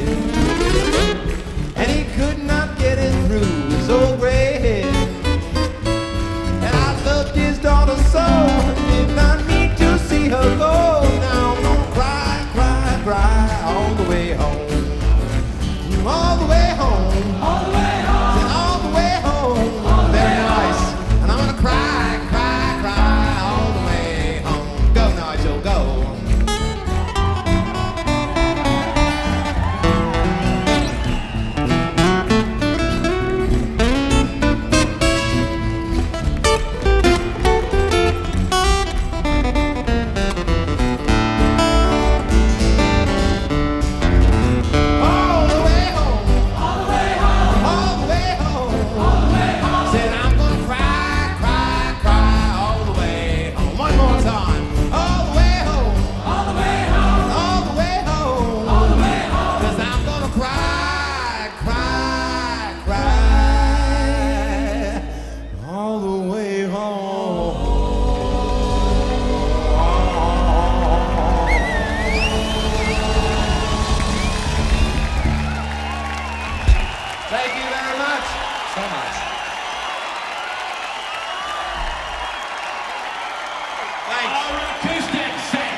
and he could not get it through his old gray head. And I loved his daughter so, did not need to see her go. Now I'm gonna cry, cry, cry all the way home. All the way home. All the way home. Said all the way home. Very nice. And I'm gonna cry, cry, cry all the way home. Go, Nigel, go. All the way home. All the way home. All the way home. All the way home. Said I'm gonna cry, cry, cry all the way home. One more time. All the way home. All the way home. All the way home. All the way home. 'Cause I'm gonna cry, cry, cry all the way home. Thank you very much. So much. Our acoustic set.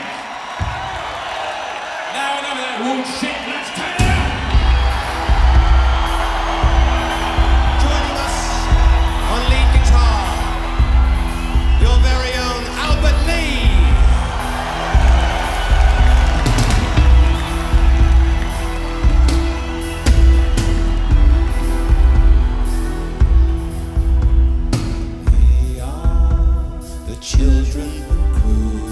Now enough of that wood shit, let's turn it up. Joining us on lead guitar, your very own Albert Lee. We are the children who grew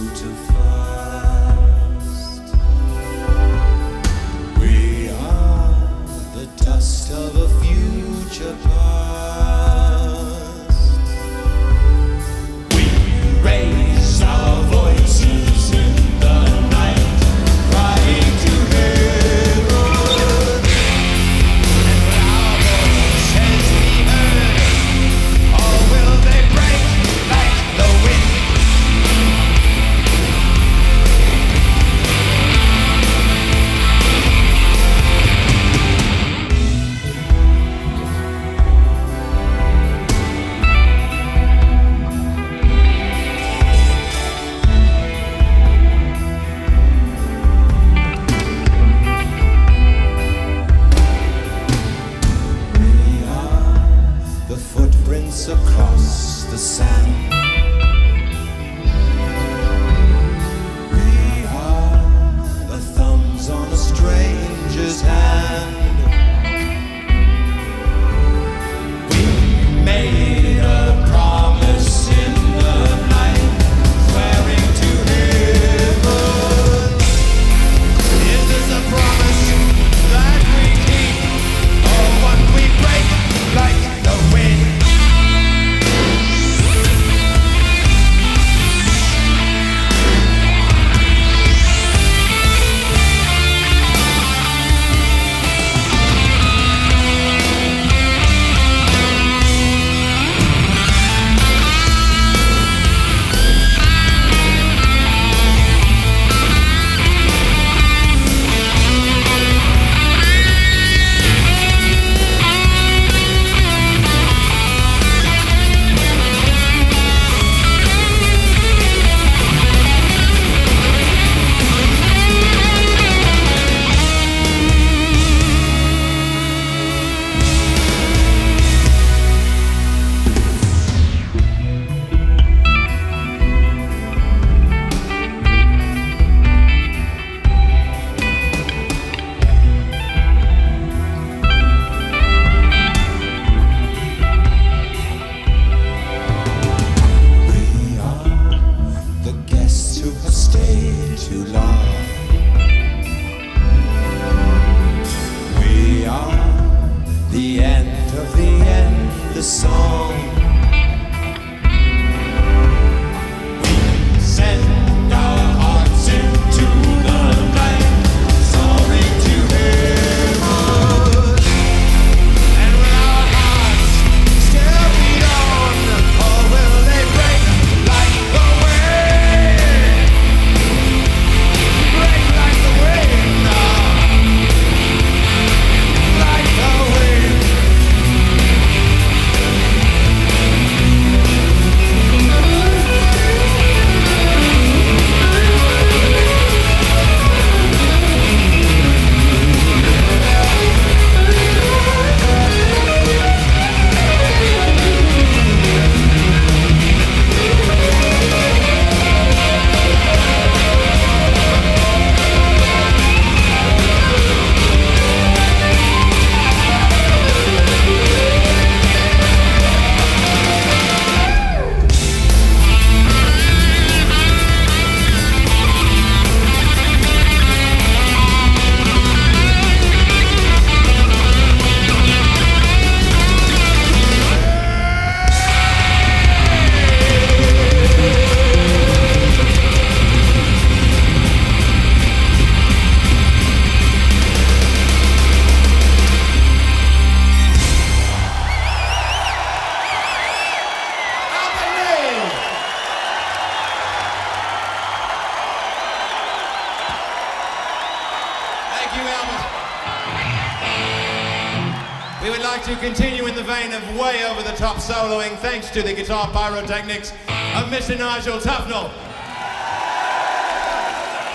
we'd like to continue in the vein of way over-the-top soloing, thanks to the guitar pyrotechnics of Mr. Nigel Tufnell.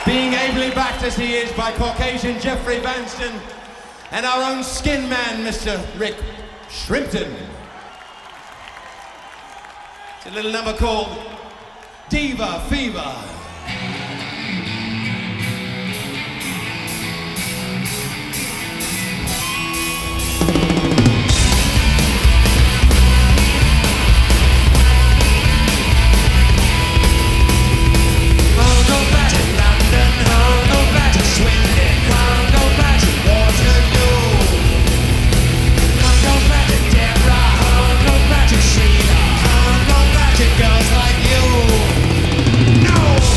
Being ably backed as he is by Caucasian Jeffrey Vanston and our own skin man, Mr. Rick Shrimpton. It's a little number called Diva Fever. Girls like you. No!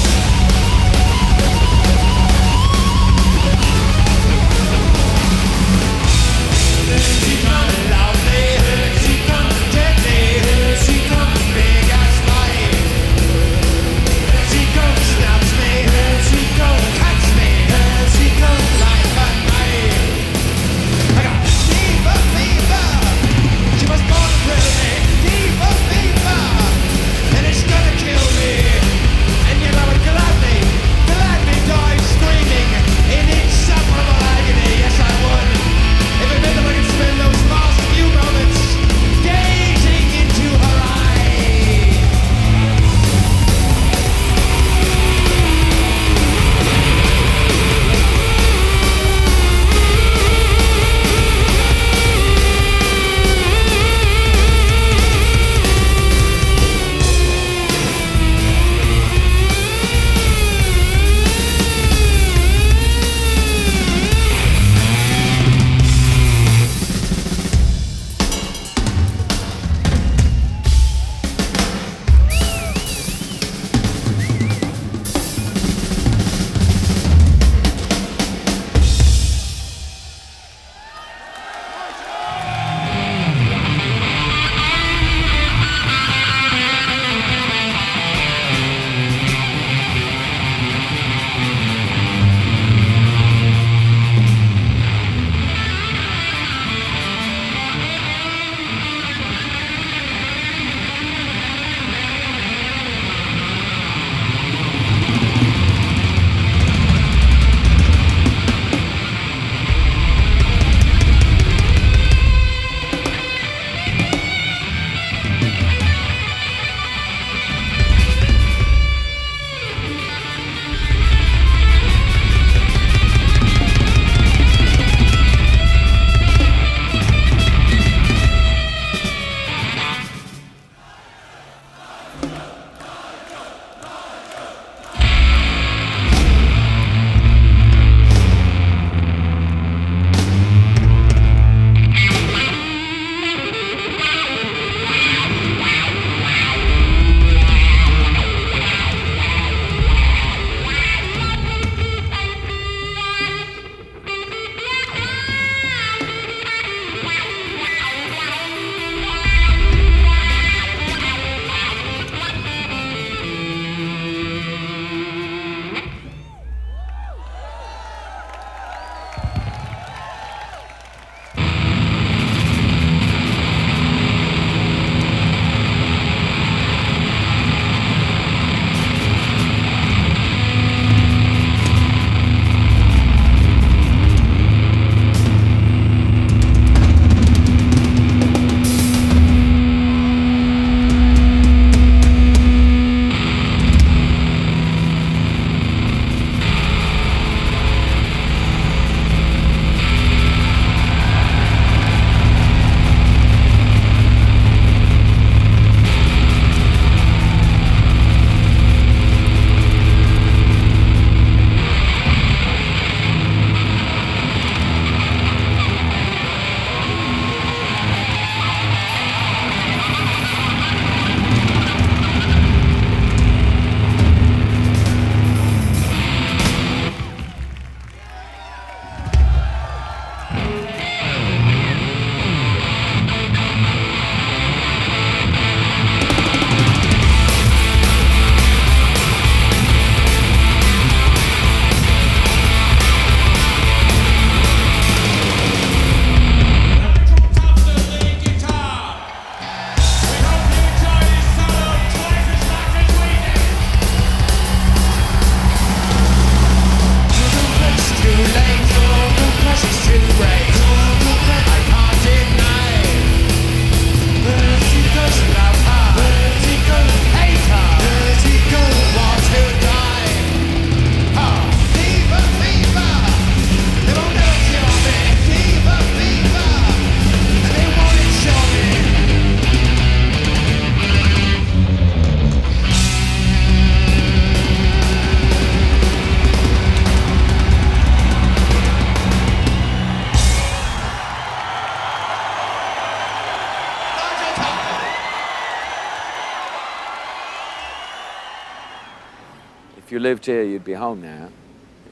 lived here, you'd be home now,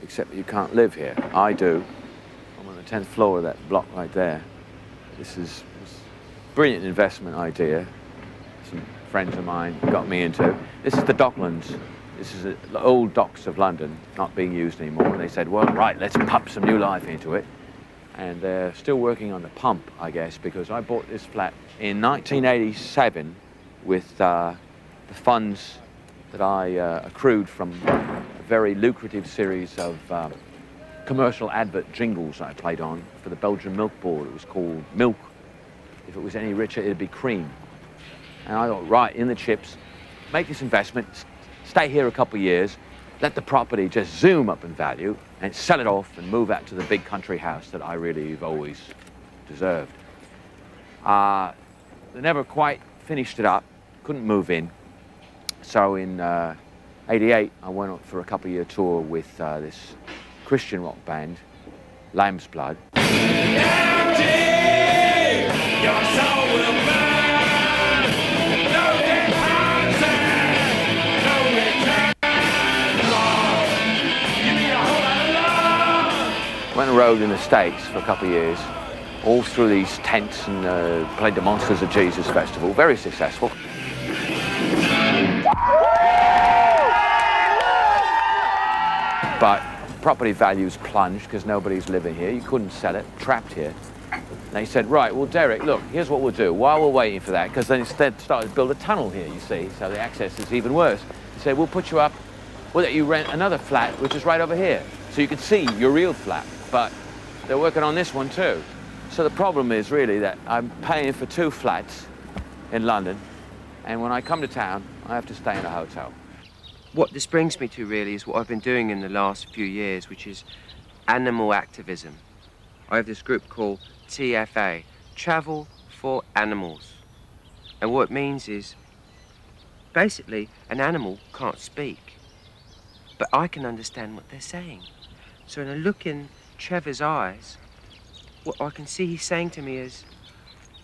except you can't live here. I do. I'm on the 10th floor of that block right there. This is a brilliant investment idea. Some friends of mine got me into. This is the Docklands. This is the old docks of London, not being used anymore. And they said, well, right, let's pump some new life into it. And they're still working on the pump, I guess, because I bought this flat in 1987 with the funds that I accrued from a very lucrative series of commercial advert jingles I played on for the Belgian Milk Board. It was called Milk. If it was any richer, it'd be cream. And I thought, right, in the chips, make this investment, stay here a couple of years, let the property just zoom up in value, and sell it off and move out to the big country house that I really have always deserved. They never quite finished it up, couldn't move in. So in '88, I went on for a couple-year tour with this Christian rock band, Lamb's Blood. Went on the road in the States for a couple of years, all through these tents, and played the Monsters of Jesus Festival, very successful. But property values plunged because nobody's living here. You couldn't sell it, trapped here. And they said, right, well, Derek, look, here's what we'll do. While we're waiting for that, because they instead started to build a tunnel here, you see, so the access is even worse. They said, we'll put you up, we'll let you rent another flat, which is right over here. So you can see your real flat, but they're working on this one too. So the problem is really that I'm paying for 2 flats in London, and when I come to town, I have to stay in a hotel. What this brings me to really is what I've been doing in the last few years, which is animal activism. I have this group called TFA, Travel for Animals. And what it means is, basically, an animal can't speak, but I can understand what they're saying. So when I look in Trevor's eyes, what I can see he's saying to me is,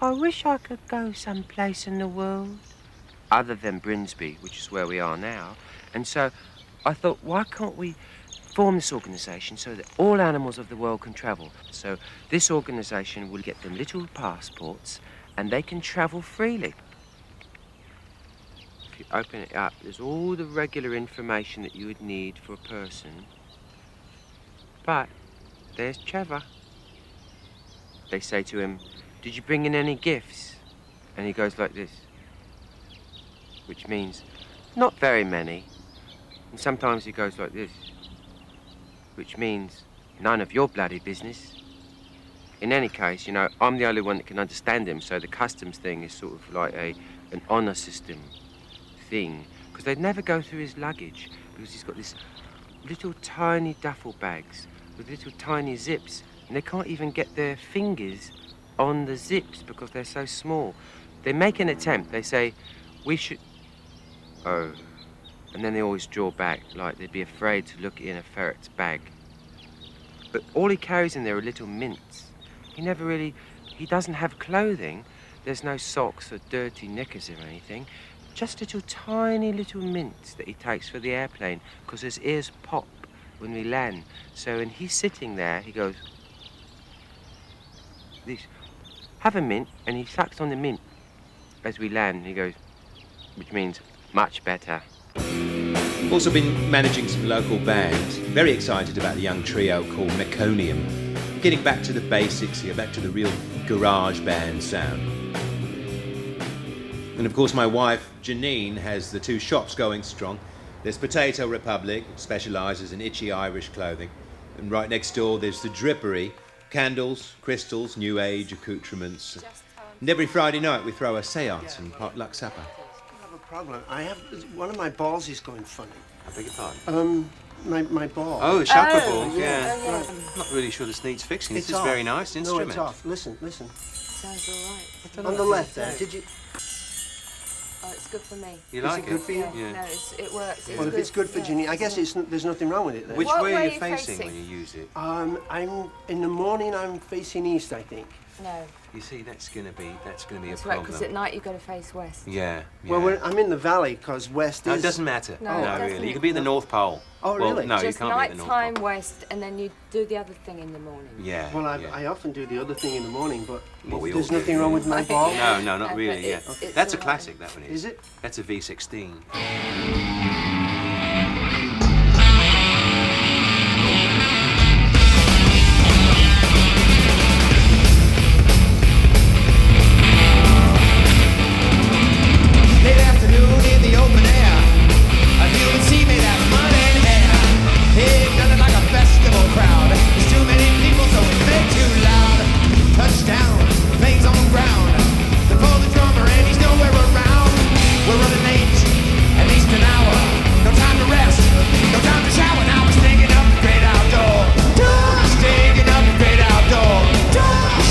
I wish I could go someplace in the world other than Brinsby, which is where we are now. And so I thought, why can't we form this organisation so that all animals of the world can travel? So this organisation will get them little passports and they can travel freely. If you open it up, there's all the regular information that you would need for a person. But there's Trevor. They say to him, did you bring in any gifts? And he goes like this, which means, not very many. And sometimes he goes like this, which means, none of your bloody business. In any case, you know, I'm the only one that can understand him, so the customs thing is sort of like an honour system thing, because they'd never go through his luggage, because he's got this little tiny duffel bags with little tiny zips, and they can't even get their fingers on the zips because they're so small. They make an attempt, they say, we should, oh, and then they always draw back, like they'd be afraid to look in a ferret's bag. But all he carries in there are little mints. He doesn't have clothing. There's no socks or dirty knickers or anything. Just little tiny little mints that he takes for the airplane, because his ears pop when we land. So when he's sitting there, he goes, this, have a mint, and he sucks on the mint as we land. He goes, which means much better. Also been managing some local bands. Very excited about a young trio called Meconium. Getting back to the basics here, back to the real garage band sound. And of course my wife, Janine, has the 2 shops going strong. There's Potato Republic, specialises in itchy Irish clothing. And right next door there's the Drippery, candles, crystals, new age accoutrements. And every Friday night we throw a seance and potluck supper. Problem. I have one of my balls is going funny. I beg your pardon? My ball. Oh, the chakra ball. Yeah. I'm not really sure this needs fixing. This is off. very nice instrument. No, it's off. Listen. Sounds all right. On the left there. Did you? Oh, it's good for me. You like it? Good for you? Yeah. No, it works. Well, if it's good for Ginny, I guess there's nothing wrong with it then. Which way are you facing when you use it? I'm in the morning. I'm facing east, I think. No. You see, that's gonna be That's a right, problem. because at night you've got to face west. Yeah. Well, I'm in the valley because west No, is... it doesn't matter. No, it doesn't. Really. You could be in the North Pole. Oh, well, really? No, you Just can't be in the North Pole. nighttime west, and then you do the other thing in the morning. Yeah. Well, I often do the other thing in the morning, but Well, we there's all do, nothing yeah. wrong with my ball? No, not but really, yeah. it's That's a all right. classic, that one is. Is it? That's a V16. Late afternoon in the open air, you can see me that money hair. Hey, nothing like a festival crowd. There's too many people, so we play too loud. Touchdown, planes on ground. They pull the drummer and he's nowhere around. We're running late, at least an hour. No time to rest, no time to shower. Now we're stinking up the great outdoor. Stinking up the great outdoor.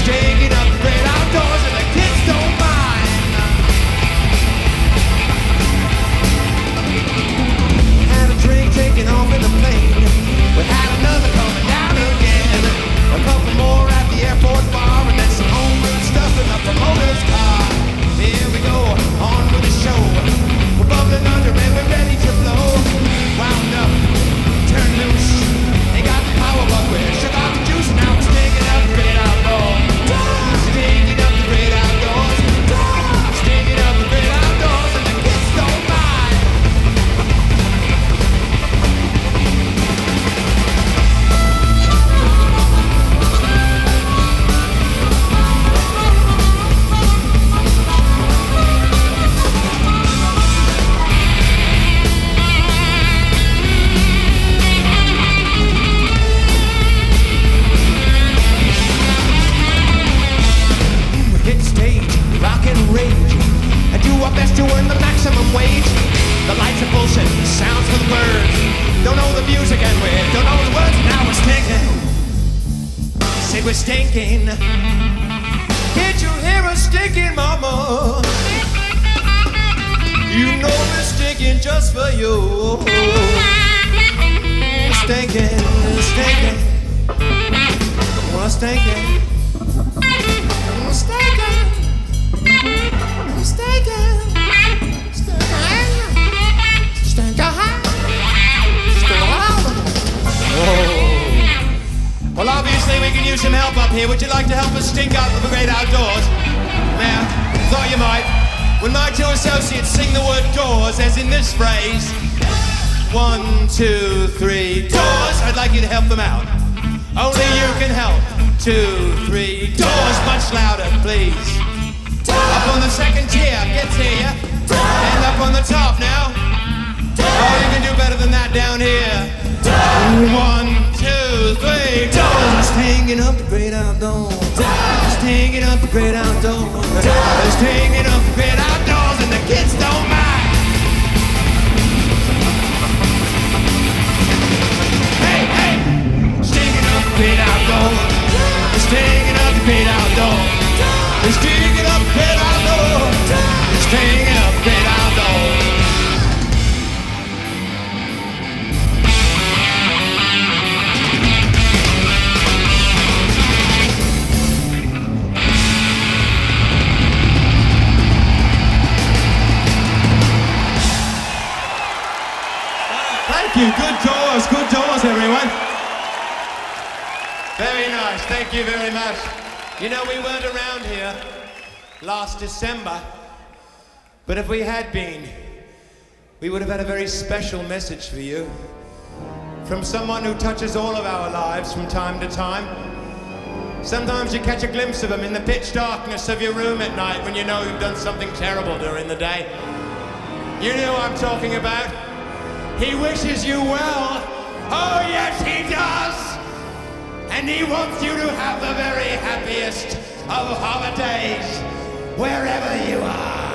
Stinking up the great outdoors, and the kids don't mind. Had a drink taken off in the plane. We had another coming down again. A couple more at the airport bar, and then some homemade stuff in the promoter's car. Here we go, on with the show. We're bubbling under and we're ready to blow. Wound up, turn loose. Ain't got the power, but we're shook off the juice. Now we're stinking up the great outdoors. Stinking up the great outdoors. Stinking up the great outdoors, and the kids don't mind. Hit stage, rock and rage, and do our best to earn the maximum wage. The lights are bullshit, sounds for the birds. Don't know the music and we don't know the words. Now we're stinking. Say we're stinking. Can't you hear us stinking, mama? You know we're stinking just for you. Stinking, stinking. We're stinking. I'm stinking. I'm stinking. Well, obviously we can use some help up here. Would you like to help us stink out the great outdoors? Now, thought you might. When my two associates sing the word doors, as in this phrase, 1, 2, 3, doors, I'd like you to help them out. Only you can help. 2, 3, doors, much louder, please. Up on the second tier, get to you. And up on the top now. Oh, you can do better than that down here. 1, 2, 3, doors. Stinging up the great outdoors. Stinging up the great outdoors. Stinging up the great outdoors, and the kids don't mind. Hey, hey, stinging up the great outdoors. Stinging up the great outdoors. Stinging up the great outdoors. Stinging up the great outdoors. Thank you. Good doors, everyone. Very nice. Thank you very much. You know, we weren't around here last December, but if we had been, we would have had a very special message for you from someone who touches all of our lives from time to time. Sometimes you catch a glimpse of him in the pitch darkness of your room at night when you know you've done something terrible during the day. You know what I'm talking about. He wishes you well. Oh, yes, he does. And he wants you to have the very happiest of holidays, wherever you are.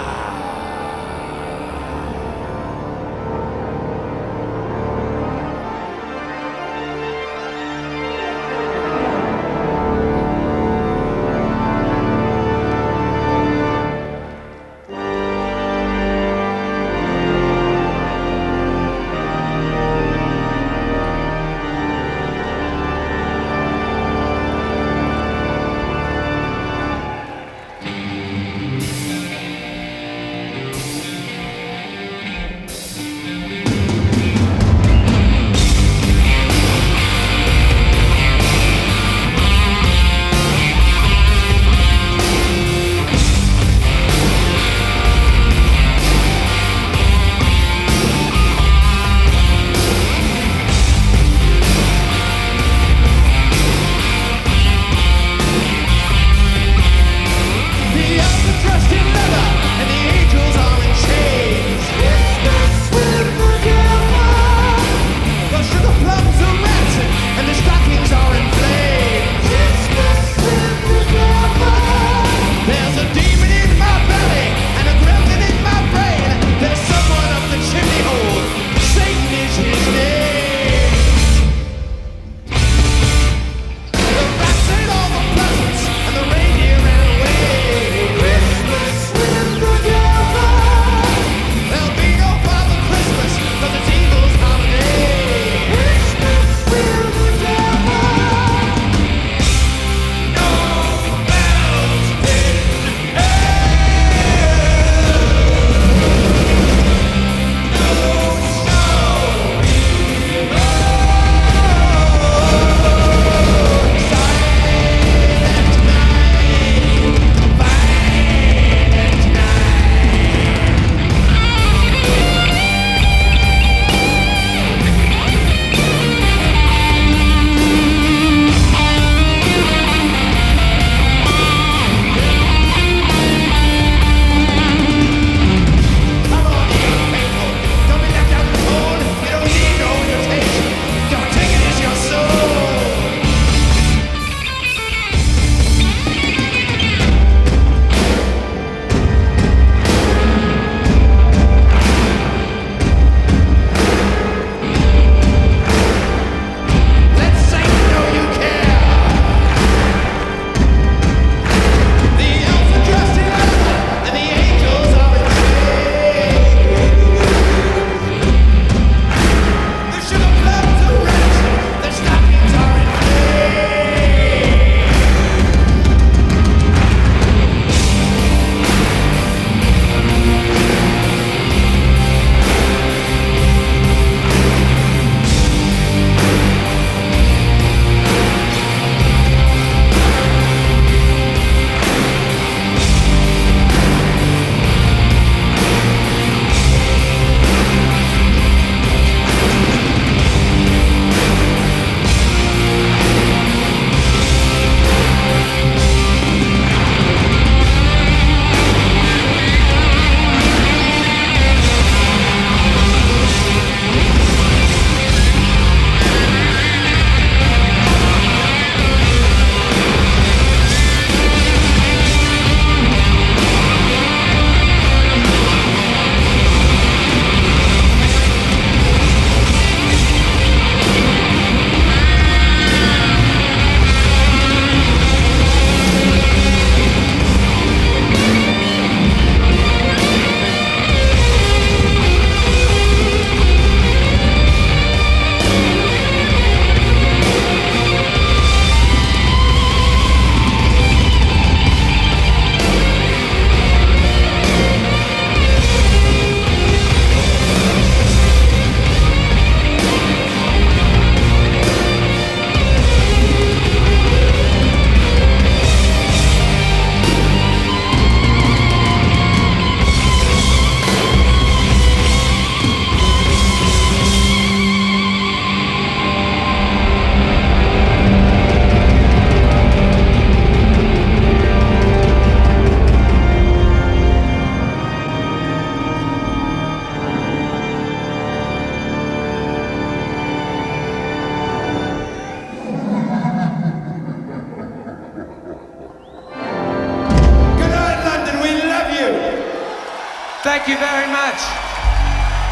Thank you very much.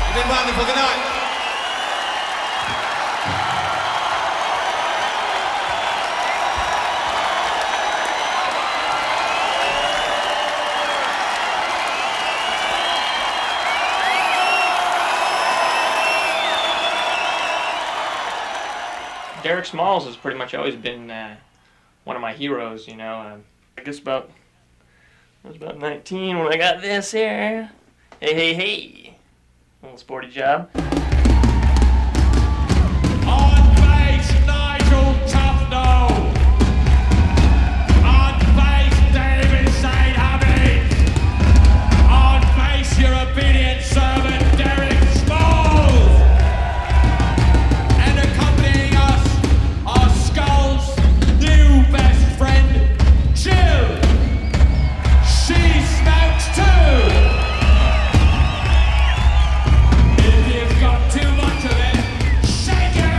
You've been wonderful. Good night. Derek Smalls has pretty much always been one of my heroes, you know. I guess I was about 19 when I got this here. Hey, hey, hey. Little sporty job. On bass, Nigel Tufnell. On bass, David St. Hubbard. On bass, your obedient servant, Derek Smalls. And accompanying us, our Skull's new best friend, Jill. She smokes too. If you've got too much of it, shake it.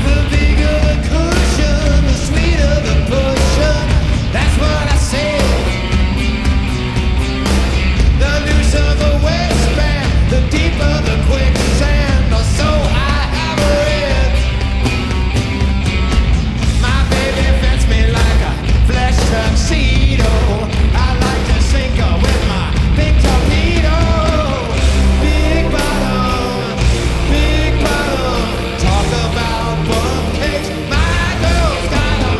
The bigger the cushion, the sweeter the pushing. That's what I said. The looser the waistband, the deeper the quicksand, or so I have read. My baby fits me like a flesh tuxedo. I like to sink her with my big torpedo. Big bottom, talk about bum cakes. My girl's got a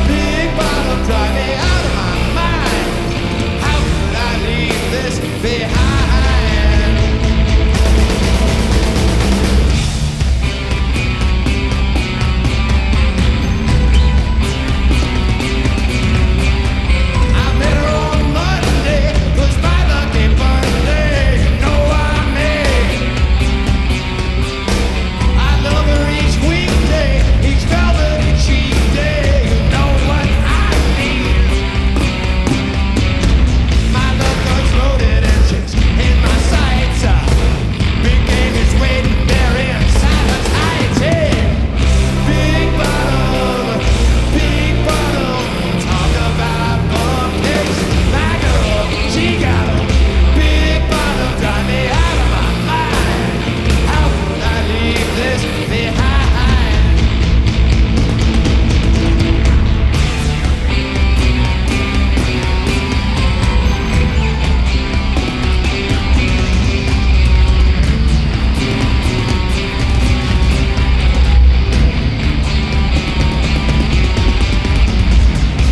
big bottom, drive me out of my mind. How could I leave this behind? I met her on Monday, was my lucky birthday. You know I made. I love her each weekday, each velvety cheap day. You know what I mean. My love gun's loaded and she's in my sights. Big game is waiting there inside her tights. Hey, big bottom, talk about bum cakes. My girl, she got a big bottom, drive me out of my mind. How could I leave this behind?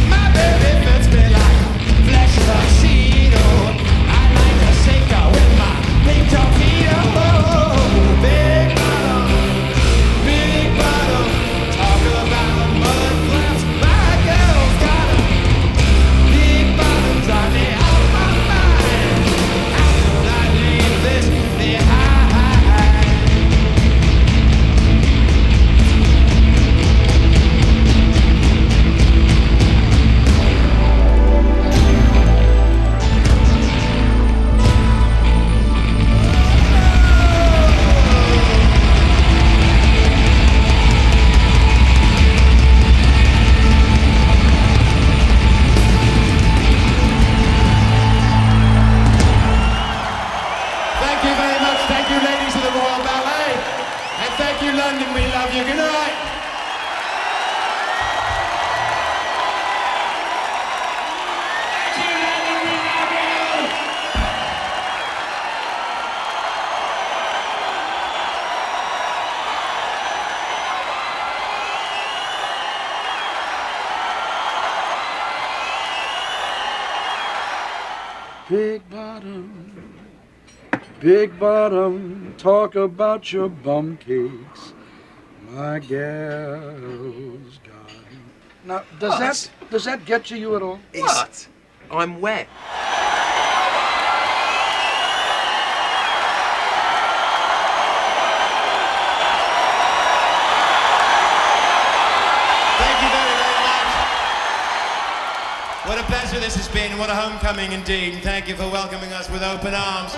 My baby fits me like a flesh tuxedo. I like to sink her with my big torpedo. Big bottom, talk about mud flaps. My girl's got a big bottom, drive me out of my mind. How could I leave this behind? Thank you very much. Thank you, ladies of the Royal Ballet. And thank you, London. We love you. Good night. Big bottom, talk about your bum cakes. My gal's gone. Now, does that get to you at all? What? I'm wet. pleasure this has been, and what a homecoming indeed. And thank you for welcoming us with open arms.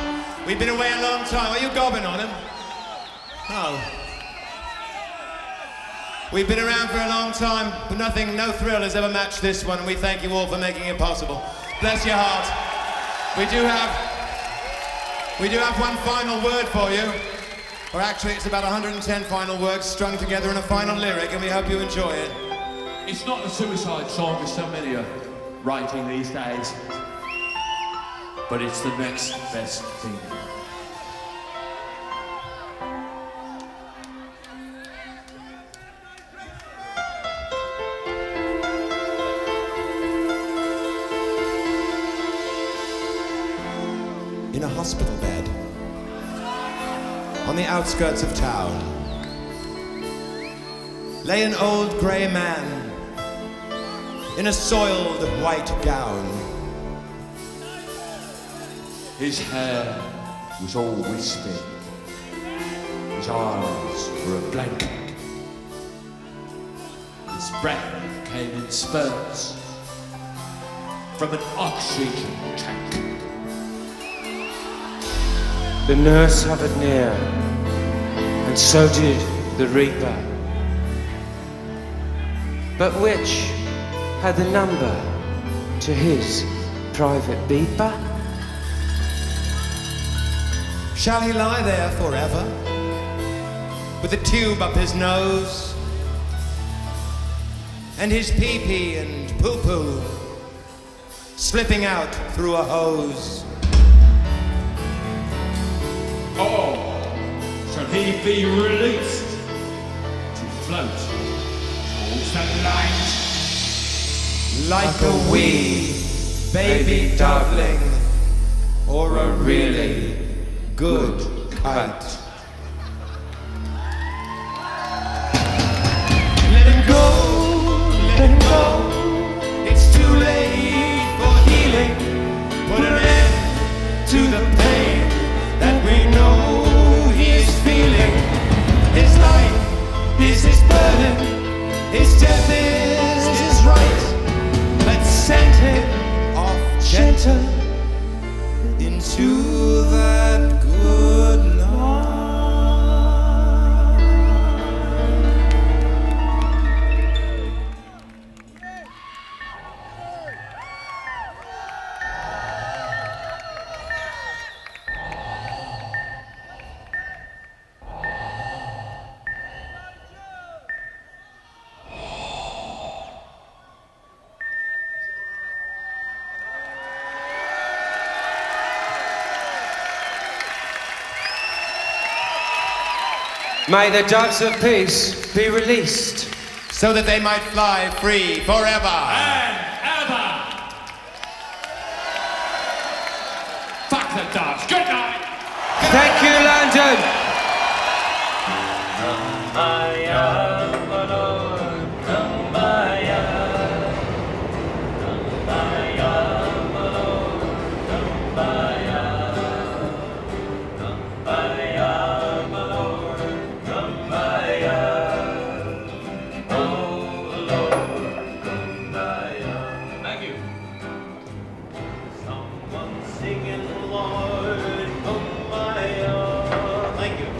We've been away a long time. Are you gobbing on him? Oh. We've been around for a long time, but no thrill has ever matched this one, and we thank you all for making it possible. Bless your heart. We do have one final word for you. Or actually, it's about 110 final words strung together in a final lyric, and we hope you enjoy it. It's not a suicide song as so many are writing these days, but it's the next best thing. In a hospital bed, on the outskirts of town, lay an old grey man in a soiled white gown. His hair was all wispy, his eyes were a blank, his breath came in spurts from an oxygen tank. The nurse hovered near, and so did the reaper. But which had the number to his private beeper? Shall he lie there forever, with a tube up his nose, and his pee-pee and poo-poo slipping out through a hose? Or shall he be released to float towards the light? Like a wee baby darling, or a really good kite. Let him go, let him go. It's too late for healing. Put an end to the pain that we know he is feeling. His life is his burden, his death is his right. Let's send him off gentle into that good night. May the doves of peace be released, so that they might fly free forever. And ever! Fuck the doves. Good night! Thank you, London! Thank you so much. Thank you.